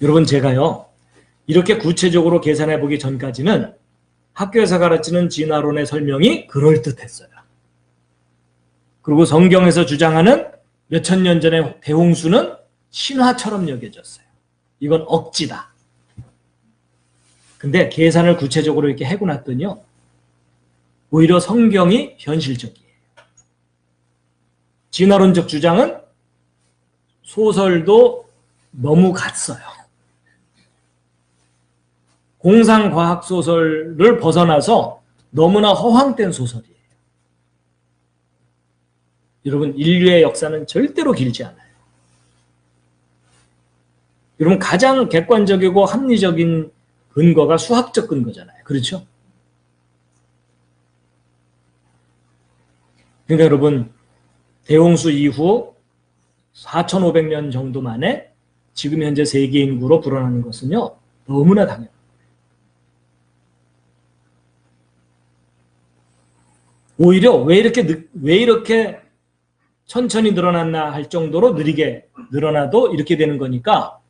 여러분, 제가요 이렇게 구체적으로 계산해 보기 전까지는 학교에서 가르치는 진화론의 설명이 그럴듯했어요. 그리고 성경에서 주장하는 몇천 년 전의 대홍수는 신화처럼 여겨졌어요. 이건 억지다. 근데 계산을 구체적으로 이렇게 해고 났더니요 오히려 성경이 현실적이에요. 진화론적 주장은 소설도 너무 같어요. 공상과학 소설을 벗어나서 너무나 허황된 소설이에요. 여러분, 인류의 역사는 절대로 길지 않아요. 여러분, 가장 객관적이고 합리적인 근거가 수학적 근거잖아요. 그렇죠? 그러니까 여러분, 대홍수 이후 4500년 정도 만에 지금 현재 세계 인구로 불어나는 것은요 너무나 당연해요. 오히려 왜 이렇게 천천히 늘어났나 할 정도로 느리게 늘어나도 이렇게 되는 거니까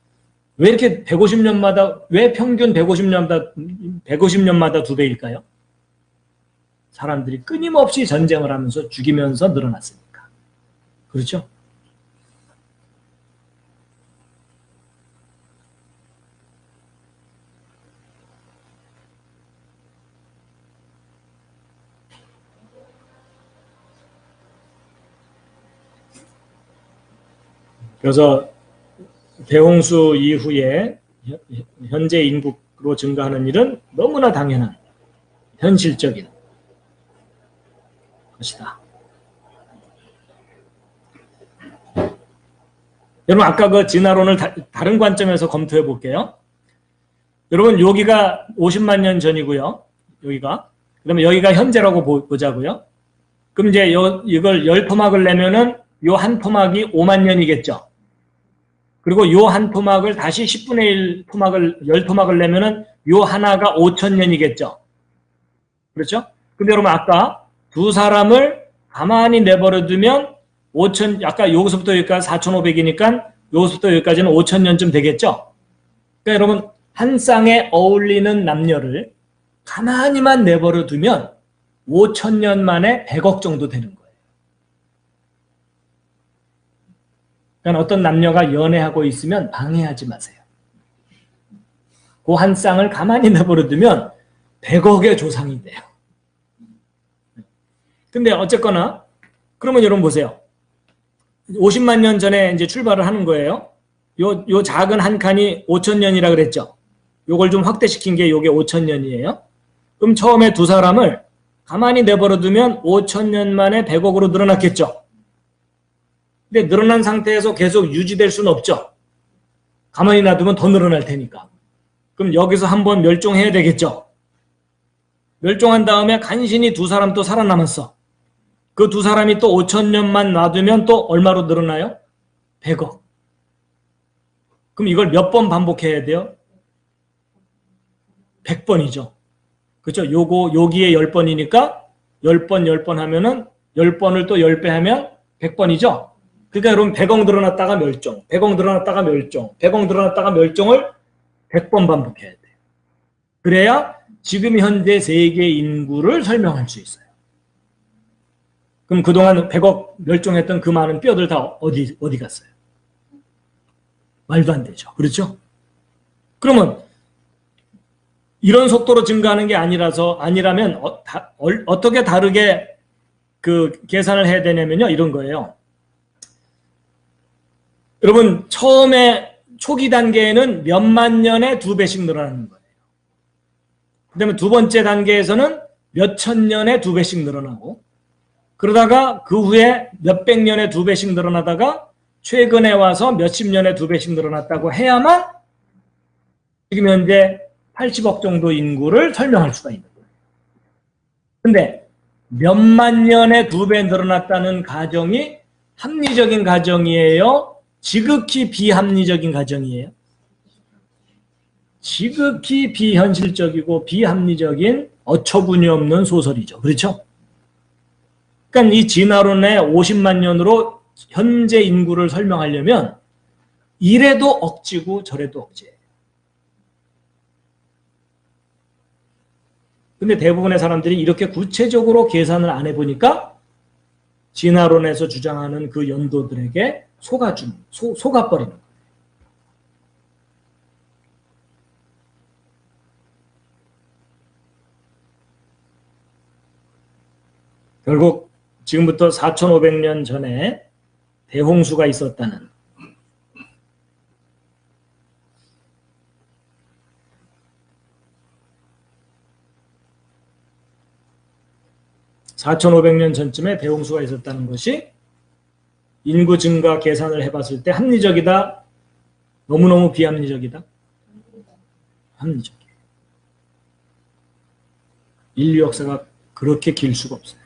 왜 이렇게 150년마다 왜 평균 150년마다 2배일까요? 사람들이 끊임없이 전쟁을 하면서 죽이면서 늘어났으니까. 그렇죠? 그래서 대홍수 이후에 현재 인구로 증가하는 일은 너무나 당연한 현실적인 것이다. 여러분, 아까 그 진화론을 다른 관점에서 검토해 볼게요. 여러분, 여기가 50만 년 전이고요. 여기가. 그러면 여기가 현재라고 보자고요. 그럼 이제 이걸 10토막을 내면은 요 한 토막이 5만 년이겠죠. 그리고 요 한 토막을 다시 10분의 1 토막을 10토막을 내면은 요 하나가 5천 년이겠죠. 그렇죠? 근데 여러분, 아까 두 사람을 가만히 내버려 두면 아까 여기서부터 여기까지 4,500이니까 여기서부터 여기까지는 5,000년쯤 되겠죠? 그러니까 여러분, 한 쌍에 어울리는 남녀를 가만히만 내버려 두면 5,000년 만에 100억 정도 되는 거예요. 그러니까 어떤 남녀가 연애하고 있으면 방해하지 마세요. 그 한 쌍을 가만히 내버려 두면 100억의 조상이 돼요. 근데 어쨌거나 그러면 여러분 보세요. 50만 년 전에 이제 출발을 하는 거예요. 요 작은 한 칸이 5,000년이라 그랬죠. 요걸 좀 확대시킨 게 요게 5,000년이에요. 그럼 처음에 두 사람을 가만히 내버려 두면 5,000년 만에 100억으로 늘어났겠죠. 근데 늘어난 상태에서 계속 유지될 수는 없죠. 가만히 놔두면 더 늘어날 테니까. 그럼 여기서 한번 멸종해야 되겠죠. 멸종한 다음에 간신히 두 사람 또 살아남았어. 그 두 사람이 또 5,000년만 놔두면 또 얼마로 늘어나요? 100억. 그럼 이걸 몇 번 반복해야 돼요? 100번이죠. 그렇죠? 여기에 10번이니까 10번 하면은 10번을 또 10배 하면 100번이죠? 그러니까 여러분 100억 늘어났다가 멸종, 100억 늘어났다가 멸종, 100억 늘어났다가 멸종을 100번 반복해야 돼요. 그래야 지금 현재 세계 인구를 설명할 수 있어요. 그럼 그동안 100억 멸종했던 그 많은 뼈들 다 어디 갔어요? 말도 안 되죠. 그렇죠? 그러면 이런 속도로 증가하는 게 아니라면 어떻게 다르게 그 계산을 해야 되냐면요. 이런 거예요. 여러분, 처음에 초기 단계에는 몇만 년에 2배씩 늘어나는 거예요. 그 다음에 두 번째 단계에서는 몇천 년에 2배씩 늘어나고, 그러다가 그 후에 몇백 년에 2배씩 늘어나다가 최근에 와서 몇십 년에 2배씩 늘어났다고 해야만 지금 현재 80억 정도 인구를 설명할 수가 있는 거예요. 근데 몇만 년에 2배 늘어났다는 가정이 합리적인 가정이에요? 지극히 비합리적인 가정이에요? 지극히 비현실적이고 비합리적인 어처구니없는 소설이죠. 그렇죠? 그러니까 이 진화론의 50만 년으로 현재 인구를 설명하려면 이래도 억지고 저래도 억지예요. 근데 대부분의 사람들이 이렇게 구체적으로 계산을 안 해보니까 진화론에서 주장하는 그 연도들에게 속아버리는 거예요. 결국 지금부터 4,500년 전에 대홍수가 있었다는 4,500년 전쯤에 대홍수가 있었다는 것이 인구 증가 계산을 해봤을 때 합리적이다? 너무너무 비합리적이다? 합리적이에요. 인류 역사가 그렇게 길 수가 없어요.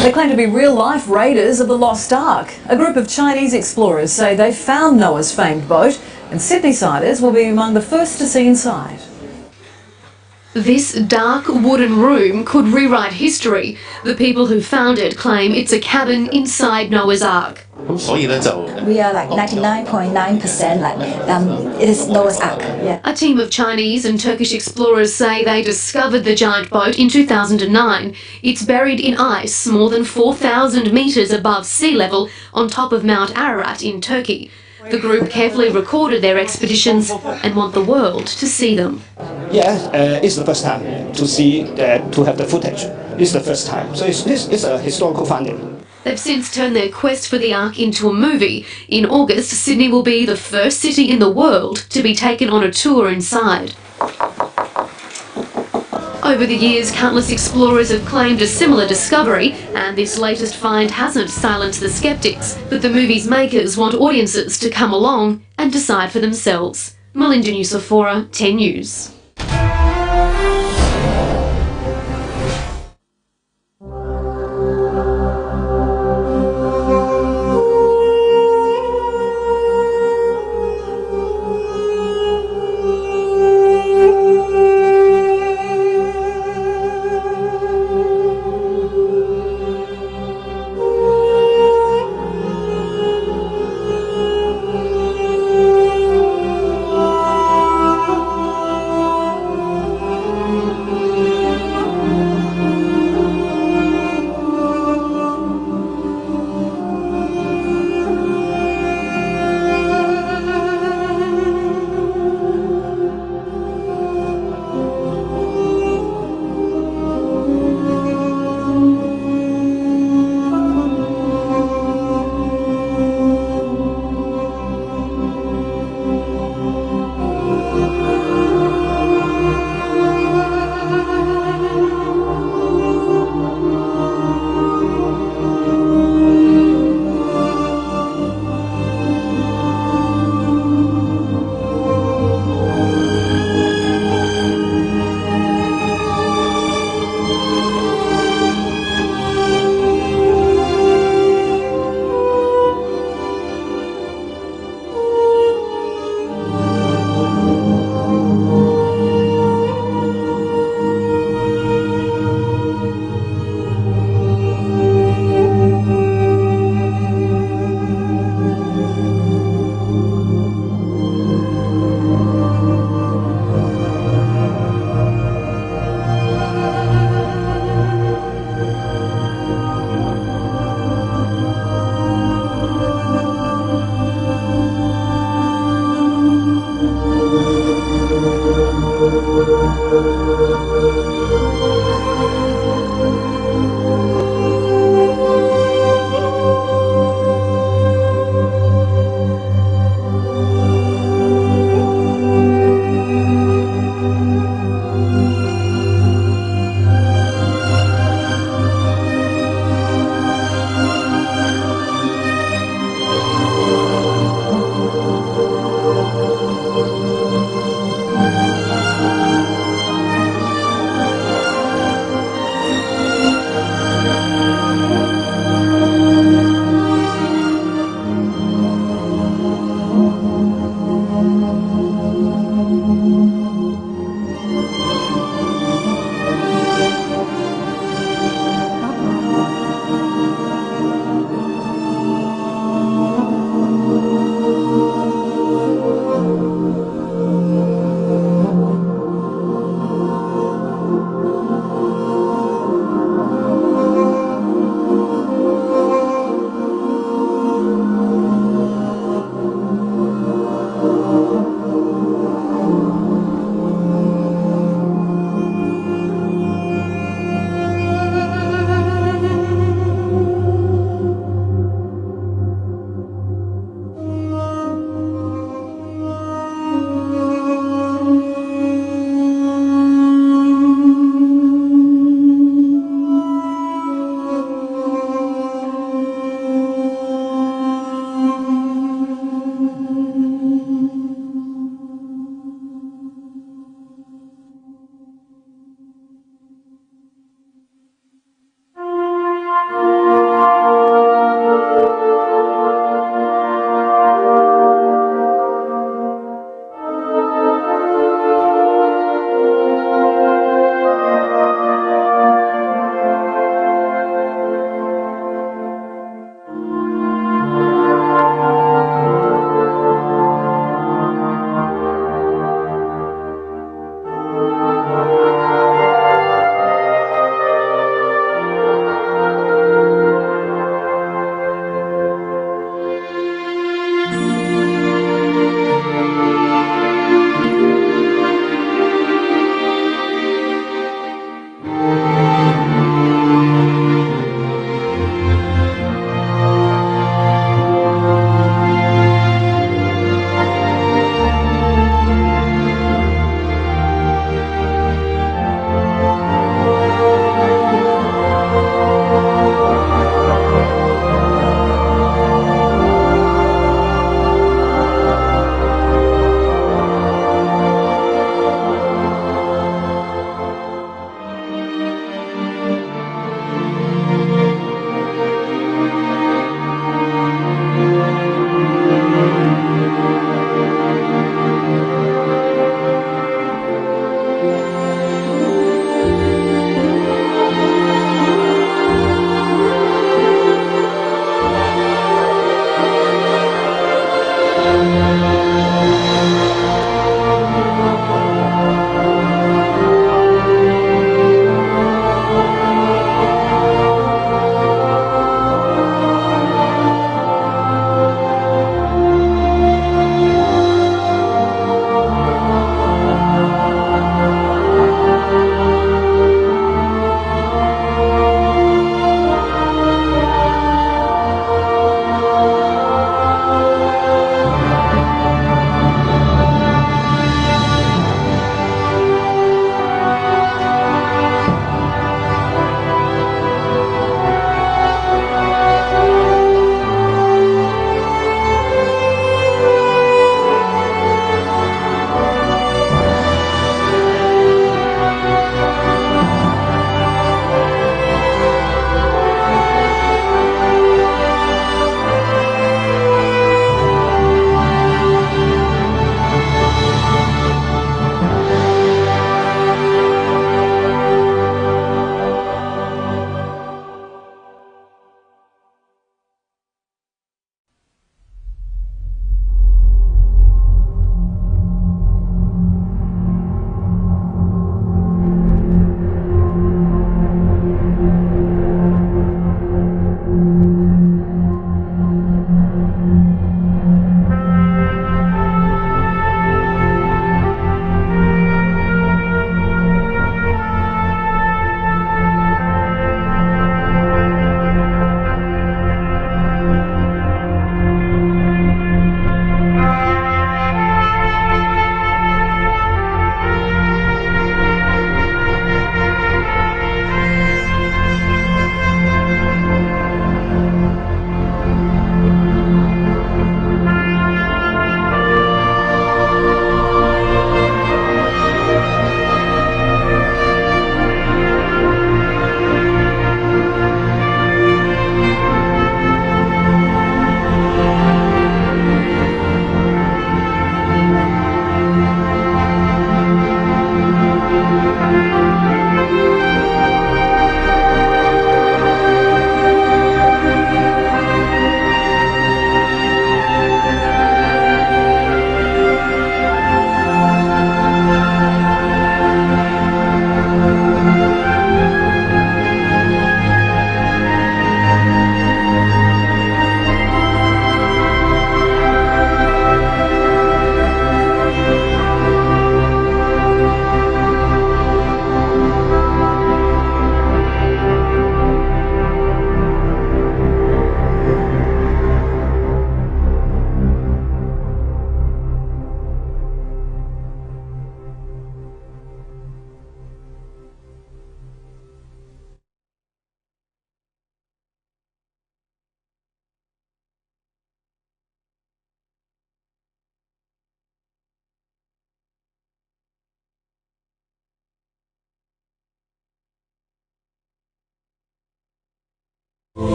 They claim to be real-life raiders of the Lost Ark. A group of Chinese explorers say they found Noah's famed boat, and Sydney-siders will be among the first to see inside. This dark wooden room could rewrite history. The people who found it claim it's a cabin inside Noah's Ark. We are like 99.9% like it is Noah's Ark. Yeah. A team of Chinese and Turkish explorers say they discovered the giant boat in 2009. It's buried in ice more than 4,000 metres above sea level on top of Mount Ararat in Turkey. The group carefully recorded their expeditions and want the world to see them. Yeah, it's the first time to see that, to have the footage. It's the first time. So it's a historical finding. They've since turned their quest for the Ark into a movie. In August, Sydney will be the first city in the world to be taken on a tour inside. Over the years, countless explorers have claimed a similar discovery, and this latest find hasn't silenced the skeptics. But the movie's makers want audiences to come along and decide for themselves. Melinda Nusafora, 10 News.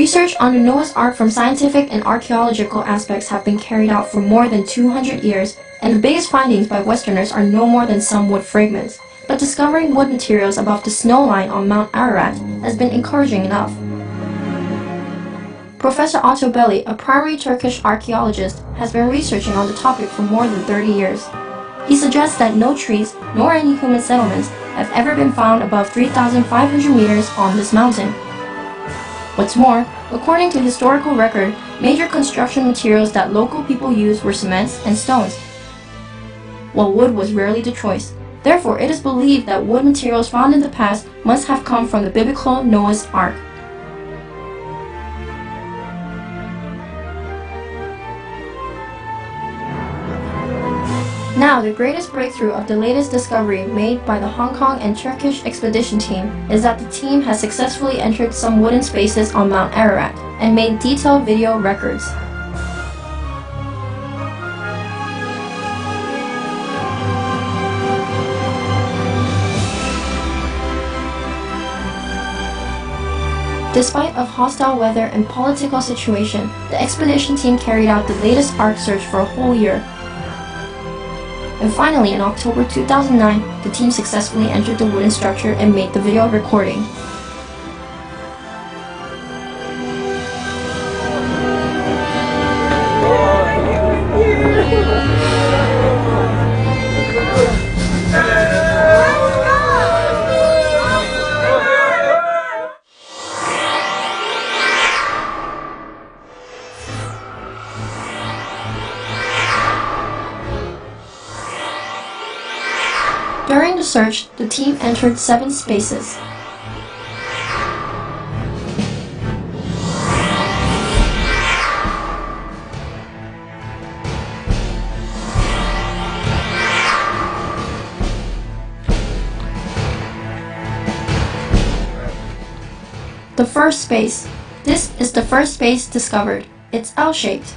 Research on the Noah's Ark from scientific and archaeological aspects have been carried out for more than 200 years, and the biggest findings by Westerners are no more than some wood fragments. But discovering wood materials above the snow line on Mount Ararat has been encouraging enough. Professor Otto Belli, a primary Turkish archaeologist, has been researching on the topic for more than 30 years. He suggests that no trees, nor any human settlements, have ever been found above 3,500 meters on this mountain. What's more, according to historical record, major construction materials that local people used were cements and stones, while wood was rarely the choice. Therefore, it is believed that wood materials found in the past must have come from the biblical Noah's Ark. Now, the greatest breakthrough of the latest discovery made by the Hong Kong and Turkish expedition team is that the team has successfully entered some wooden spaces on Mount Ararat and made detailed video records. Despite of hostile weather and political situation, the expedition team carried out the latest Ark search for a whole year. And finally, in October 2009, the team successfully entered the wooden structure and made the video recording. During the search, the team entered 7 spaces. The first space. This is the first space discovered. It's L-shaped.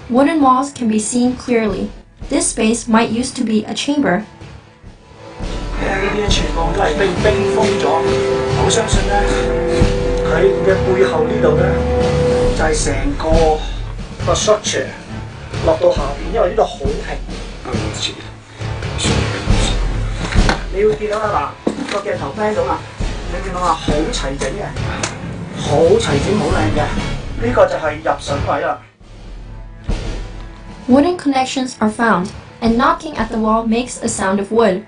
Wooden walls can be seen clearly. This space might used to be a chamber. Wooden connections are found, and knocking at the wall makes a sound of wood.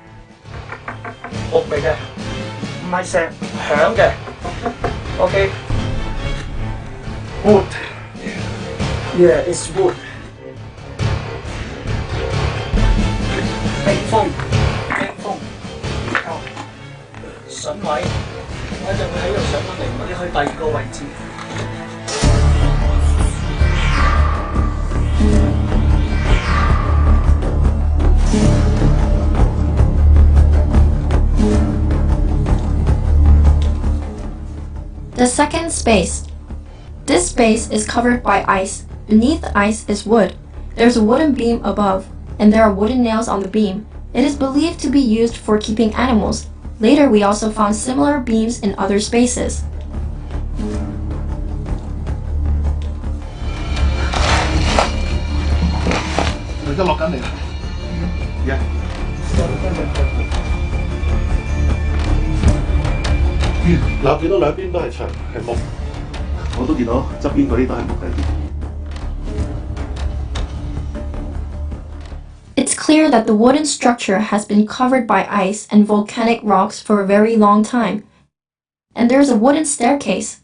Wood. Yeah, it's wood. 冰封，筍位，我一陣會喺度上翻嚟，我哋去第2個位置。The second space. This space is covered by ice. Beneath the ice is wood. There's a wooden beam above, and there are wooden nails on the beam. It is believed to be used for keeping animals. Later, we also found similar beams in other spaces. It's clear that the wooden structure has been covered by ice and volcanic rocks for a very long time. And there's a wooden staircase.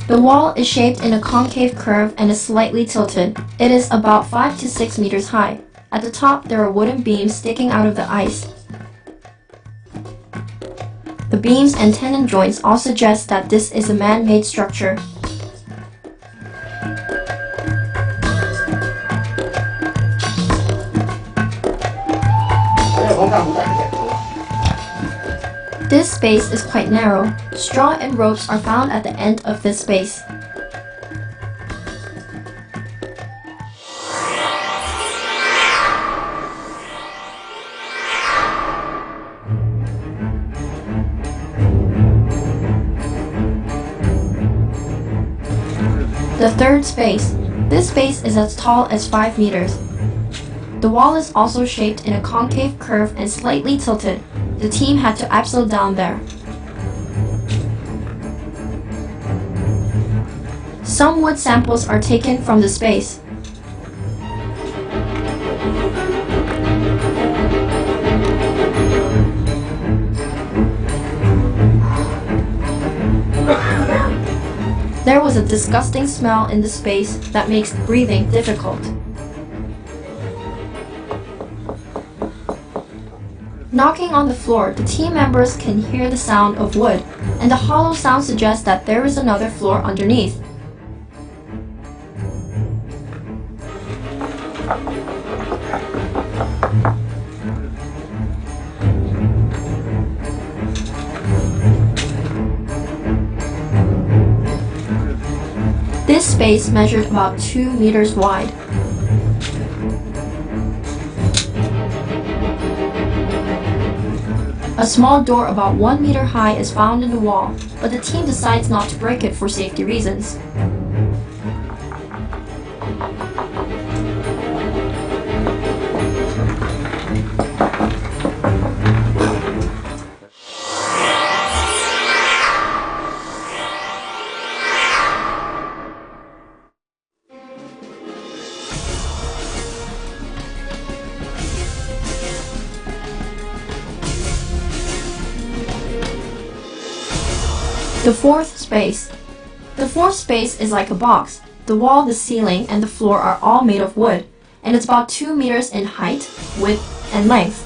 The wall is shaped in a concave curve and is slightly tilted. It is about 5 to 6 meters high. At the top, there are wooden beams sticking out of the ice. The beams and tenon joints all suggest that this is a man-made structure. This space is quite narrow. Straw and ropes are found at the end of this space. The third space. This space is as tall as 5 meters. The wall is also shaped in a concave curve and slightly tilted. The team had to absolve down there. Some wood samples are taken from the space. There was a disgusting smell in the space that makes breathing difficult. Knocking on the floor, the team members can hear the sound of wood, and the hollow sound suggests that there is another floor underneath. This space measured about 2 meters wide. A small door about 1 meter high is found in the wall, but the team decides not to break it for safety reasons. The fourth space. The fourth space is like a box. The wall, the ceiling, and the floor are all made of wood, and it's about 2 meters in height, width, and length.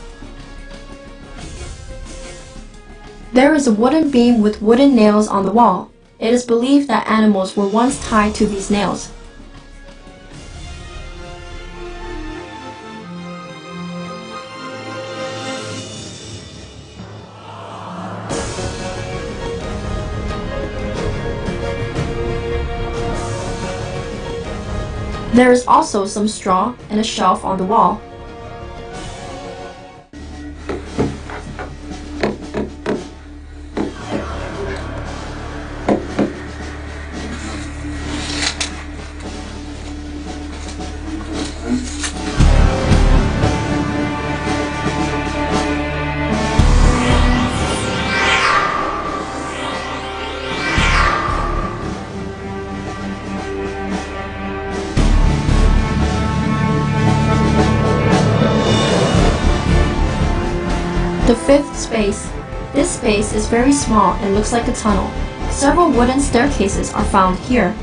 There is a wooden beam with wooden nails on the wall. It is believed that animals were once tied to these nails. There is also some straw and a shelf on the wall. The fifth space. This space is very small and looks like a tunnel. Several wooden staircases are found here.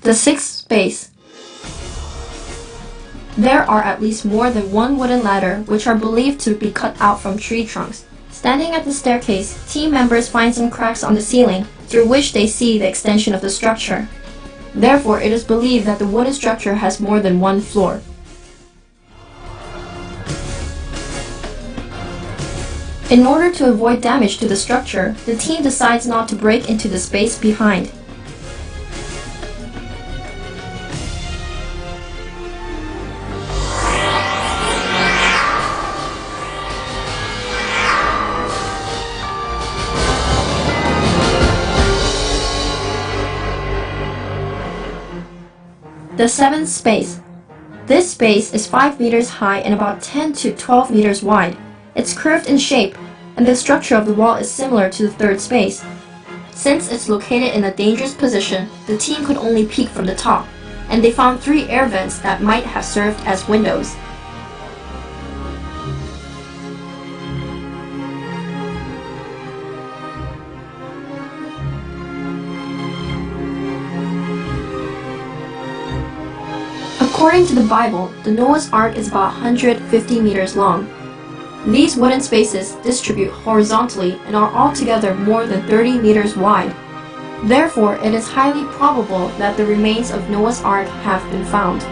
The sixth space. There are at least more than one wooden ladder which are believed to be cut out from tree trunks. Standing at the staircase, team members find some cracks on the ceiling through which they see the extension of the structure. Therefore, it is believed that the wooden structure has more than one floor. In order to avoid damage to the structure, the team decides not to break into the space behind. The seventh space. This space is 5 meters high and about 10 to 12 meters wide. It's curved in shape, and the structure of the wall is similar to the third space. Since it's located in a dangerous position, the team could only peek from the top, and they found 3 air vents that might have served as windows. According to the Bible, the Noah's Ark is about 150 meters long. These wooden spaces distribute horizontally and are altogether more than 30 meters wide. Therefore, it is highly probable that the remains of Noah's Ark have been found.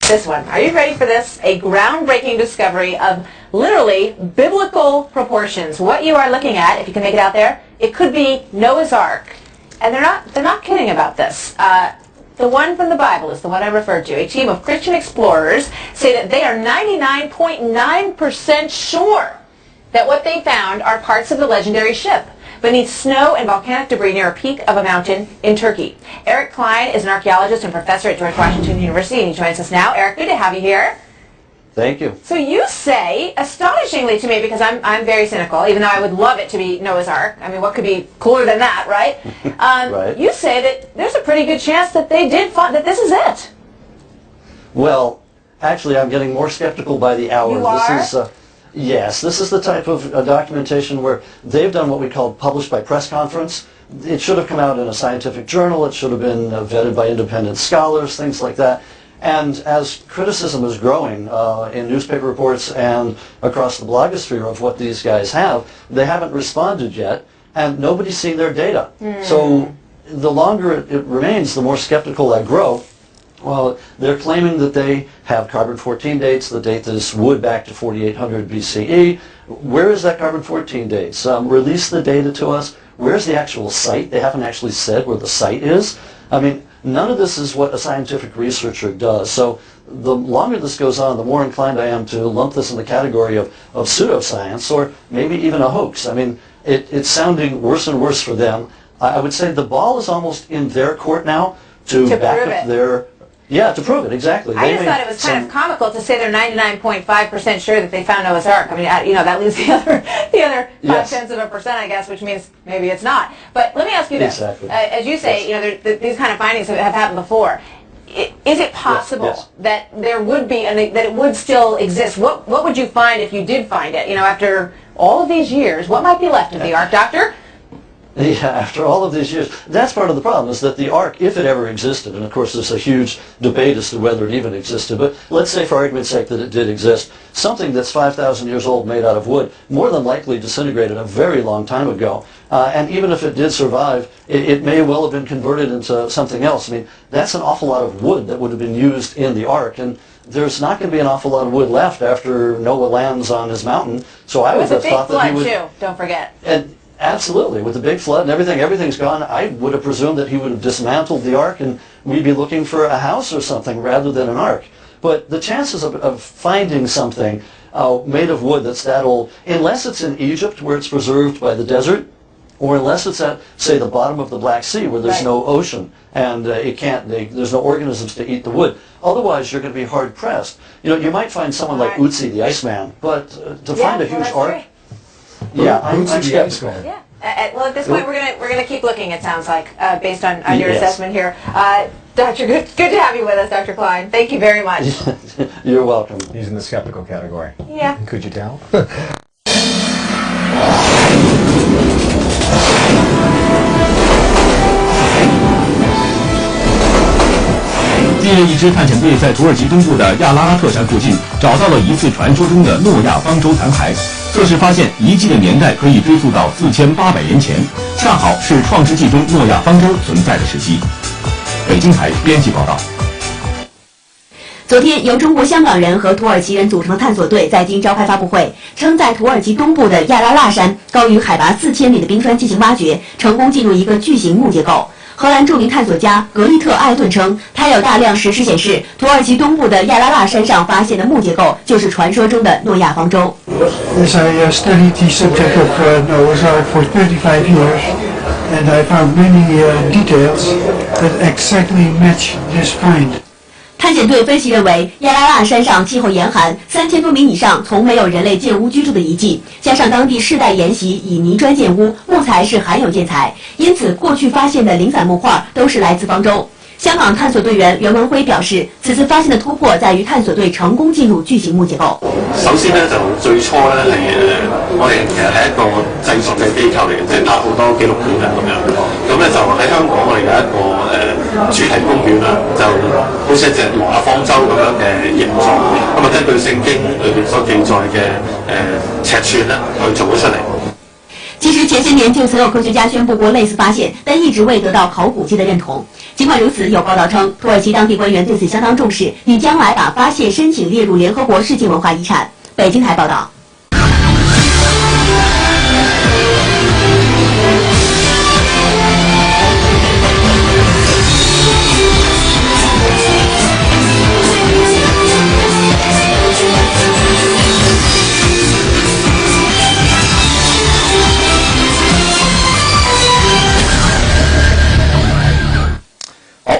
This one. Are you ready for this? A groundbreaking discovery of literally biblical proportions. What you are looking at, if you can make it out there, it could be Noah's Ark. And they're not kidding about this. The one from the Bible is the one I referred to. A team of Christian explorers say that they are 99.9% sure that what they found are parts of the legendary ship beneath snow and volcanic debris near a peak of a mountain in Turkey. Eric Klein is an archaeologist and professor at George Washington University, and he joins us now. Eric, good to have you here. Thank you. So you say, astonishingly to me, because I'm very cynical, even though I would love it to be Noah's Ark. I mean, what could be cooler than that, right? Right. You say that there's a pretty good chance that they did find that this is it. Well, actually, I'm getting more skeptical by the hour. You are? This is, yes, this is the type of documentation where they've done what we call published by press conference. It should have come out in a scientific journal. It should have been vetted by independent scholars, things like that. And as criticism is growing in newspaper reports and across the blogosphere of what these guys have, they haven't responded yet, and nobody's seen their data. So the longer it remains, the more skeptical I grow. Well, they're claiming that they have carbon-14 dates, the date this wood back to 4800 BCE. Where is that carbon-14 dates? Release the data to us. Where's the actual site? They haven't actually said where the site is. I mean, none of this is what a scientific researcher does. So the longer this goes on, the more inclined I am to lump this in the category of pseudoscience or maybe even a hoax. I mean, it's sounding worse and worse for them. I would say the ball is almost in their court now to back prove up it. their... Yeah, to prove it, exactly. I just thought it was kind of comical to say they're 99.5% sure that they found Noah's Ark. I mean, that leaves the other Yes. 0.5%, I guess, which means maybe it's not. But let me ask you this: Exactly. as you say, these kind of findings have happened before. Is it possible that there would be, and that it would still exist? What would you find if you did find it? After all of these years, what might be left of the Ark, Doctor? Yeah, after all of these years. That's part of the problem, is that the Ark, if it ever existed, and of course there's a huge debate as to whether it even existed, but let's say for argument's sake that it did exist, something that's 5,000 years old made out of wood more than likely disintegrated a very long time ago. And even if it did survive, it may well have been converted into something else. I mean, that's an awful lot of wood that would have been used in the Ark, and there's not going to be an awful lot of wood left after Noah lands on his mountain. So I would have thought that he would... It was a big flood, too, don't forget. Absolutely. With the big flood and everything's gone. I would have presumed that he would have dismantled the Ark and we'd be looking for a house or something rather than an Ark. But the chances of finding something made of wood that's that old, unless it's in Egypt where it's preserved by the desert, or unless it's at, say, the bottom of the Black Sea where there's no ocean and there's no organisms to eat the wood. Otherwise, you're going to be hard-pressed. You might find someone like Utsi the Iceman, but to find a huge Ark... Yeah, I'm skeptical. Yeah. Well, at this point, we're gonna keep looking. It sounds like, based on your Yes. assessment here, Doctor. Good to have you with us, Dr. Klein. Thank you very much. You're welcome. He's in the skeptical category. Yeah. Could you tell? 近日，一支探险队在土耳其东部的亚拉拉特山附近找到了疑似传说中的诺亚方舟残骸。测试发现，遗迹的年代可以追溯到4800年前，恰好是《创世纪》中诺亚方舟存在的时期。北京台编辑报道。昨天，由中国香港人和土耳其人组成的探索队在京召开发布会，称在土耳其东部的亚拉腊山高于海拔4000米的冰川进行挖掘，成功进入一个巨型木结构。荷兰著名探索家格利特·艾顿称，他有大量石狮显示，土耳其东部的亚拉腊山上发现的木结构就是传说中的诺亚方舟。Yes, I studied the subject of Noah's Ark for 35 years, and I found many details that exactly match this find. 探险队分析认为，亚拉腊山上气候严寒，3000多米以上从没有人类建屋居住的遗迹，加上当地世代沿袭以泥砖建屋，木材是罕有建材，因此过去发现的零散木块都是来自方舟。香港探索队员袁文辉表示，此次发现的突破在于探索队成功进入巨型木结构。首先咧，就最初咧係我哋其實係一個製作嘅機構嚟嘅，即係拍好多紀錄片啊咁樣。咁咧就喺香港，我哋有一個主題公園啦，就好似一隻挪亞方舟咁樣嘅形狀。咁啊，根據聖經裏邊所記載嘅尺寸咧，去做咗出嚟。其实前些年就曾有科学家宣布过类似发现，但一直未得到考古界的认同。尽管如此，有报道称，土耳其当地官员对此相当重视，拟将来把发现申请列入联合国世界文化遗产。北京台报道。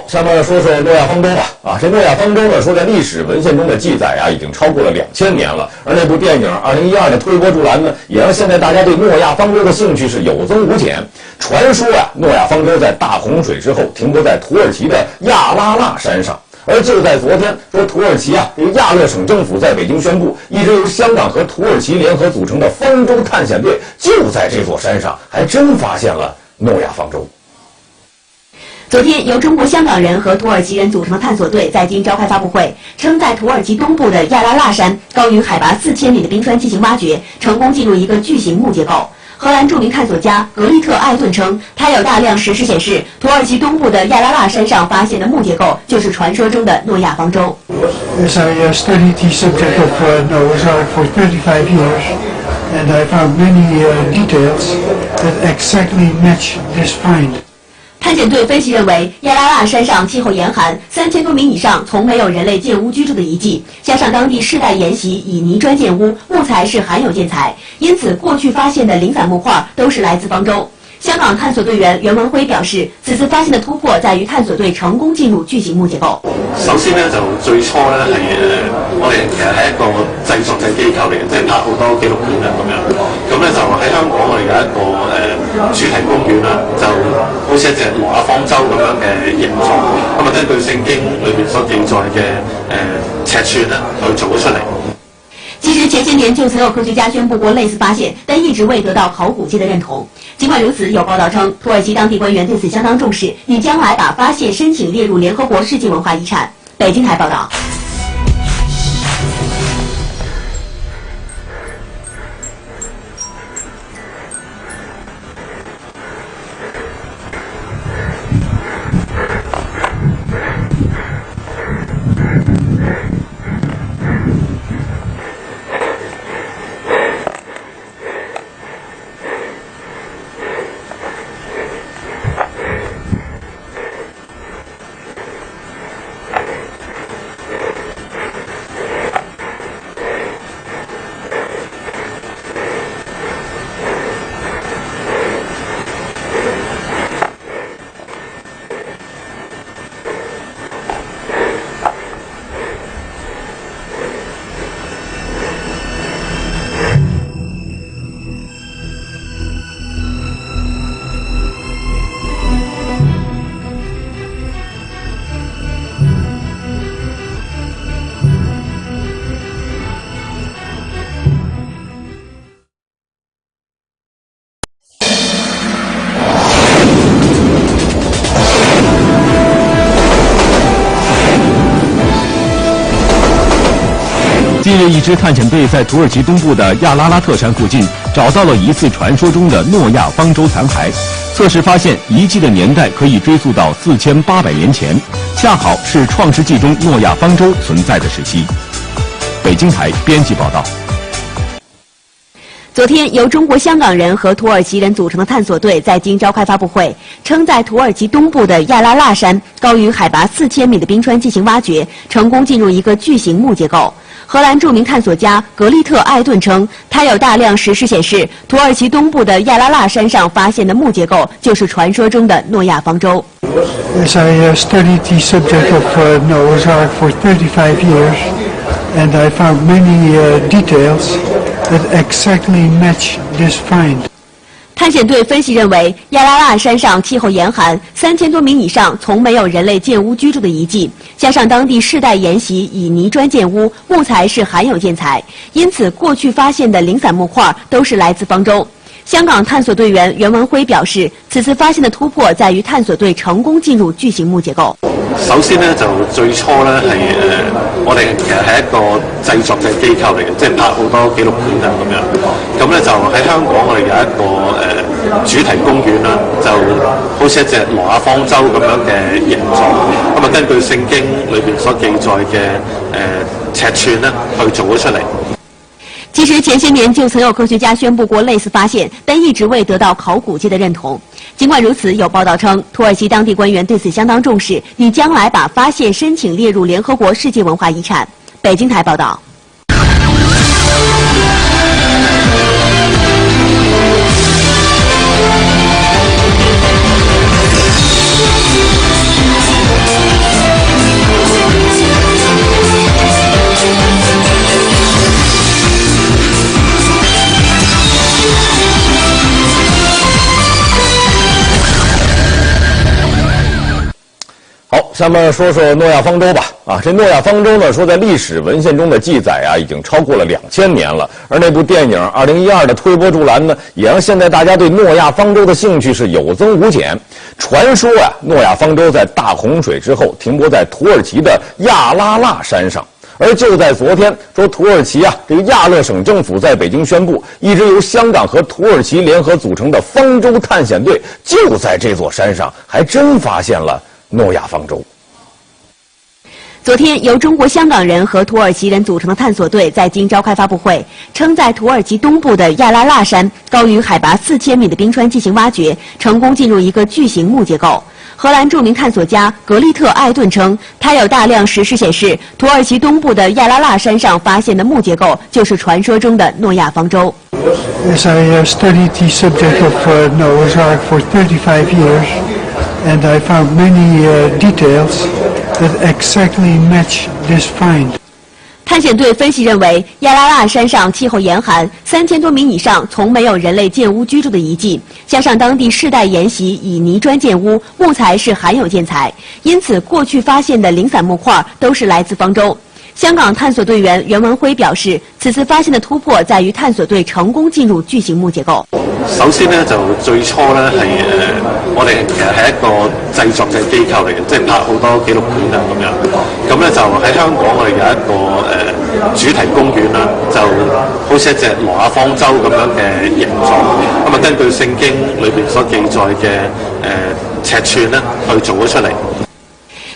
下面说说诺亚方舟吧。这诺亚方舟呢，说在历史文献中的记载已经超过了2000年了。而那部电影2012的推波助澜呢，也让现在大家对诺亚方舟的兴趣是有增无减。传说诺亚方舟在大洪水之后停泊在土耳其的亚拉腊山上。而就在昨天，说土耳其这个亚勒省政府在北京宣布，一支由香港和土耳其联合组成的方舟探险队就在这座山上，还真发现了诺亚方舟。昨天，由中国香港人和土耳其人组成的探索队在京召开发布会，称在土耳其东部的亚拉腊山高于海拔4000米的冰川进行挖掘，成功进入一个巨型木结构。荷兰著名探索家格利特·艾顿称，他有大量石狮显示，土耳其东部的亚拉腊山上发现的木结构就是传说中的诺亚方舟。As I studied the subject of Noah's Ark for 35 years, and I found many details that exactly match this find. 探险队分析认为，亚拉腊山上气候严寒，3000多米以上从没有人类建屋居住的遗迹，加上当地世代沿袭以泥砖建屋，木材是罕有建材，因此过去发现的零散木块都是来自方舟。香港探索队员袁文辉表示，此次发现的突破在于探索队成功进入巨型木结构。首先咧，就最初咧係我哋其實係一個製作嘅機構嚟嘅，即係拍好多紀錄片啊咁樣。咁咧就喺香港，我哋有一個主題公園啦，就好似一隻挪亞方舟咁樣嘅形狀。咁啊，根據聖經裏邊所記載嘅尺寸咧，去做咗出嚟。其实前些年就曾有科学家宣布过类似发现，但一直未得到考古界的认同。尽管如此，有报道称，土耳其当地官员对此相当重视，拟将来把发现申请列入联合国世界文化遗产。北京台报道。近日，一支探险队在土耳其东部的亚拉拉特山附近找到了疑似传说中的诺亚方舟残骸。测试发现，遗迹的年代可以追溯到4800年前，恰好是创世纪中诺亚方舟存在的时期。北京台编辑报道。昨天，由中国香港人和土耳其人组成的探索队在京召开发布会，称在土耳其东部的亚拉腊山高于海拔4000米的冰川进行挖掘，成功进入一个巨型木结构。荷兰著名探索家格利特·艾顿称，他有大量石狮显示，土耳其东部的亚拉腊山上发现的木结构就是传说中的诺亚方舟。As I studied the subject of Noah's Ark for 35 years, and I found many details that exactly match this find. 探险队分析认为，亚拉腊山上气候严寒，3000多米以上从没有人类建屋居住的遗迹，加上当地世代沿袭以泥砖建屋，木材是罕有建材，因此过去发现的零散木块都是来自方舟。香港探索队员袁文辉表示，此次發現嘅突破在於探索隊成功進入巨型木結構。首先咧，就最初咧係我哋其實係一個製作嘅機構嚟嘅，即係拍好多紀錄片啊咁樣。咁咧就喺香港，我哋有一個主題公園啦，就好似一隻挪亞方舟咁樣嘅形狀。咁啊，根據聖經裏邊所記載嘅尺寸咧，去做咗出嚟。其实前些年就曾有科学家宣布过类似发现，但一直未得到考古界的认同。尽管如此，有报道称，土耳其当地官员对此相当重视，拟将来把发现申请列入联合国世界文化遗产。北京台报道。好，下面说说诺亚方舟吧。这诺亚方舟呢，说在历史文献中的记载已经超过了2000年了。而那部电影2012的推波助澜呢，也让现在大家对诺亚方舟的兴趣是有增无减。传说诺亚方舟在大洪水之后停泊在土耳其的亚拉腊山上。而就在昨天，说土耳其这个亚勒省政府在北京宣布，一支由香港和土耳其联合组成的方舟探险队就在这座山上，还真发现了诺亚方舟。昨天，由中国香港人和土耳其人组成的探索队在京召开发布会，称在土耳其东部的亚拉腊山高于海拔4000米的冰川进行挖掘，成功进入一个巨型木结构。荷兰著名探索家格利特·艾顿称，他有大量石狮显示，土耳其东部的亚拉腊山上发现的木结构就是传说中的诺亚方舟。As I studied the subject of Noah's Ark for 35 years, and I found many details that exactly match this find. 探险队分析认为，亚拉腊山上气候严寒，3000多米以上从没有人类建屋居住的遗迹，加上当地世代沿袭以泥砖建屋，木材是罕有建材，因此过去发现的零散木块都是来自方舟。香港探索队員袁文輝表示，此次發現嘅突破在於探索隊成功進入巨型木結構。首先咧，就最初咧係我哋其實係一個製作嘅機構嚟嘅，即係拍好多紀錄片啊咁樣。咁咧就喺香港，我哋有一個主題公園啦，就好似一隻挪亞方舟咁樣嘅形狀。咁啊，根據聖經裏邊所記載嘅尺寸咧，去做咗出嚟。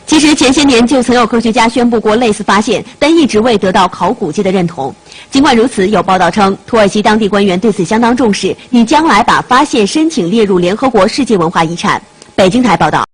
其实前些年就曾有科学家宣布过类似发现，但一直未得到考古界的认同。尽管如此，有报道称，土耳其当地官员对此相当重视，拟将来把发现申请列入联合国世界文化遗产。北京台报道。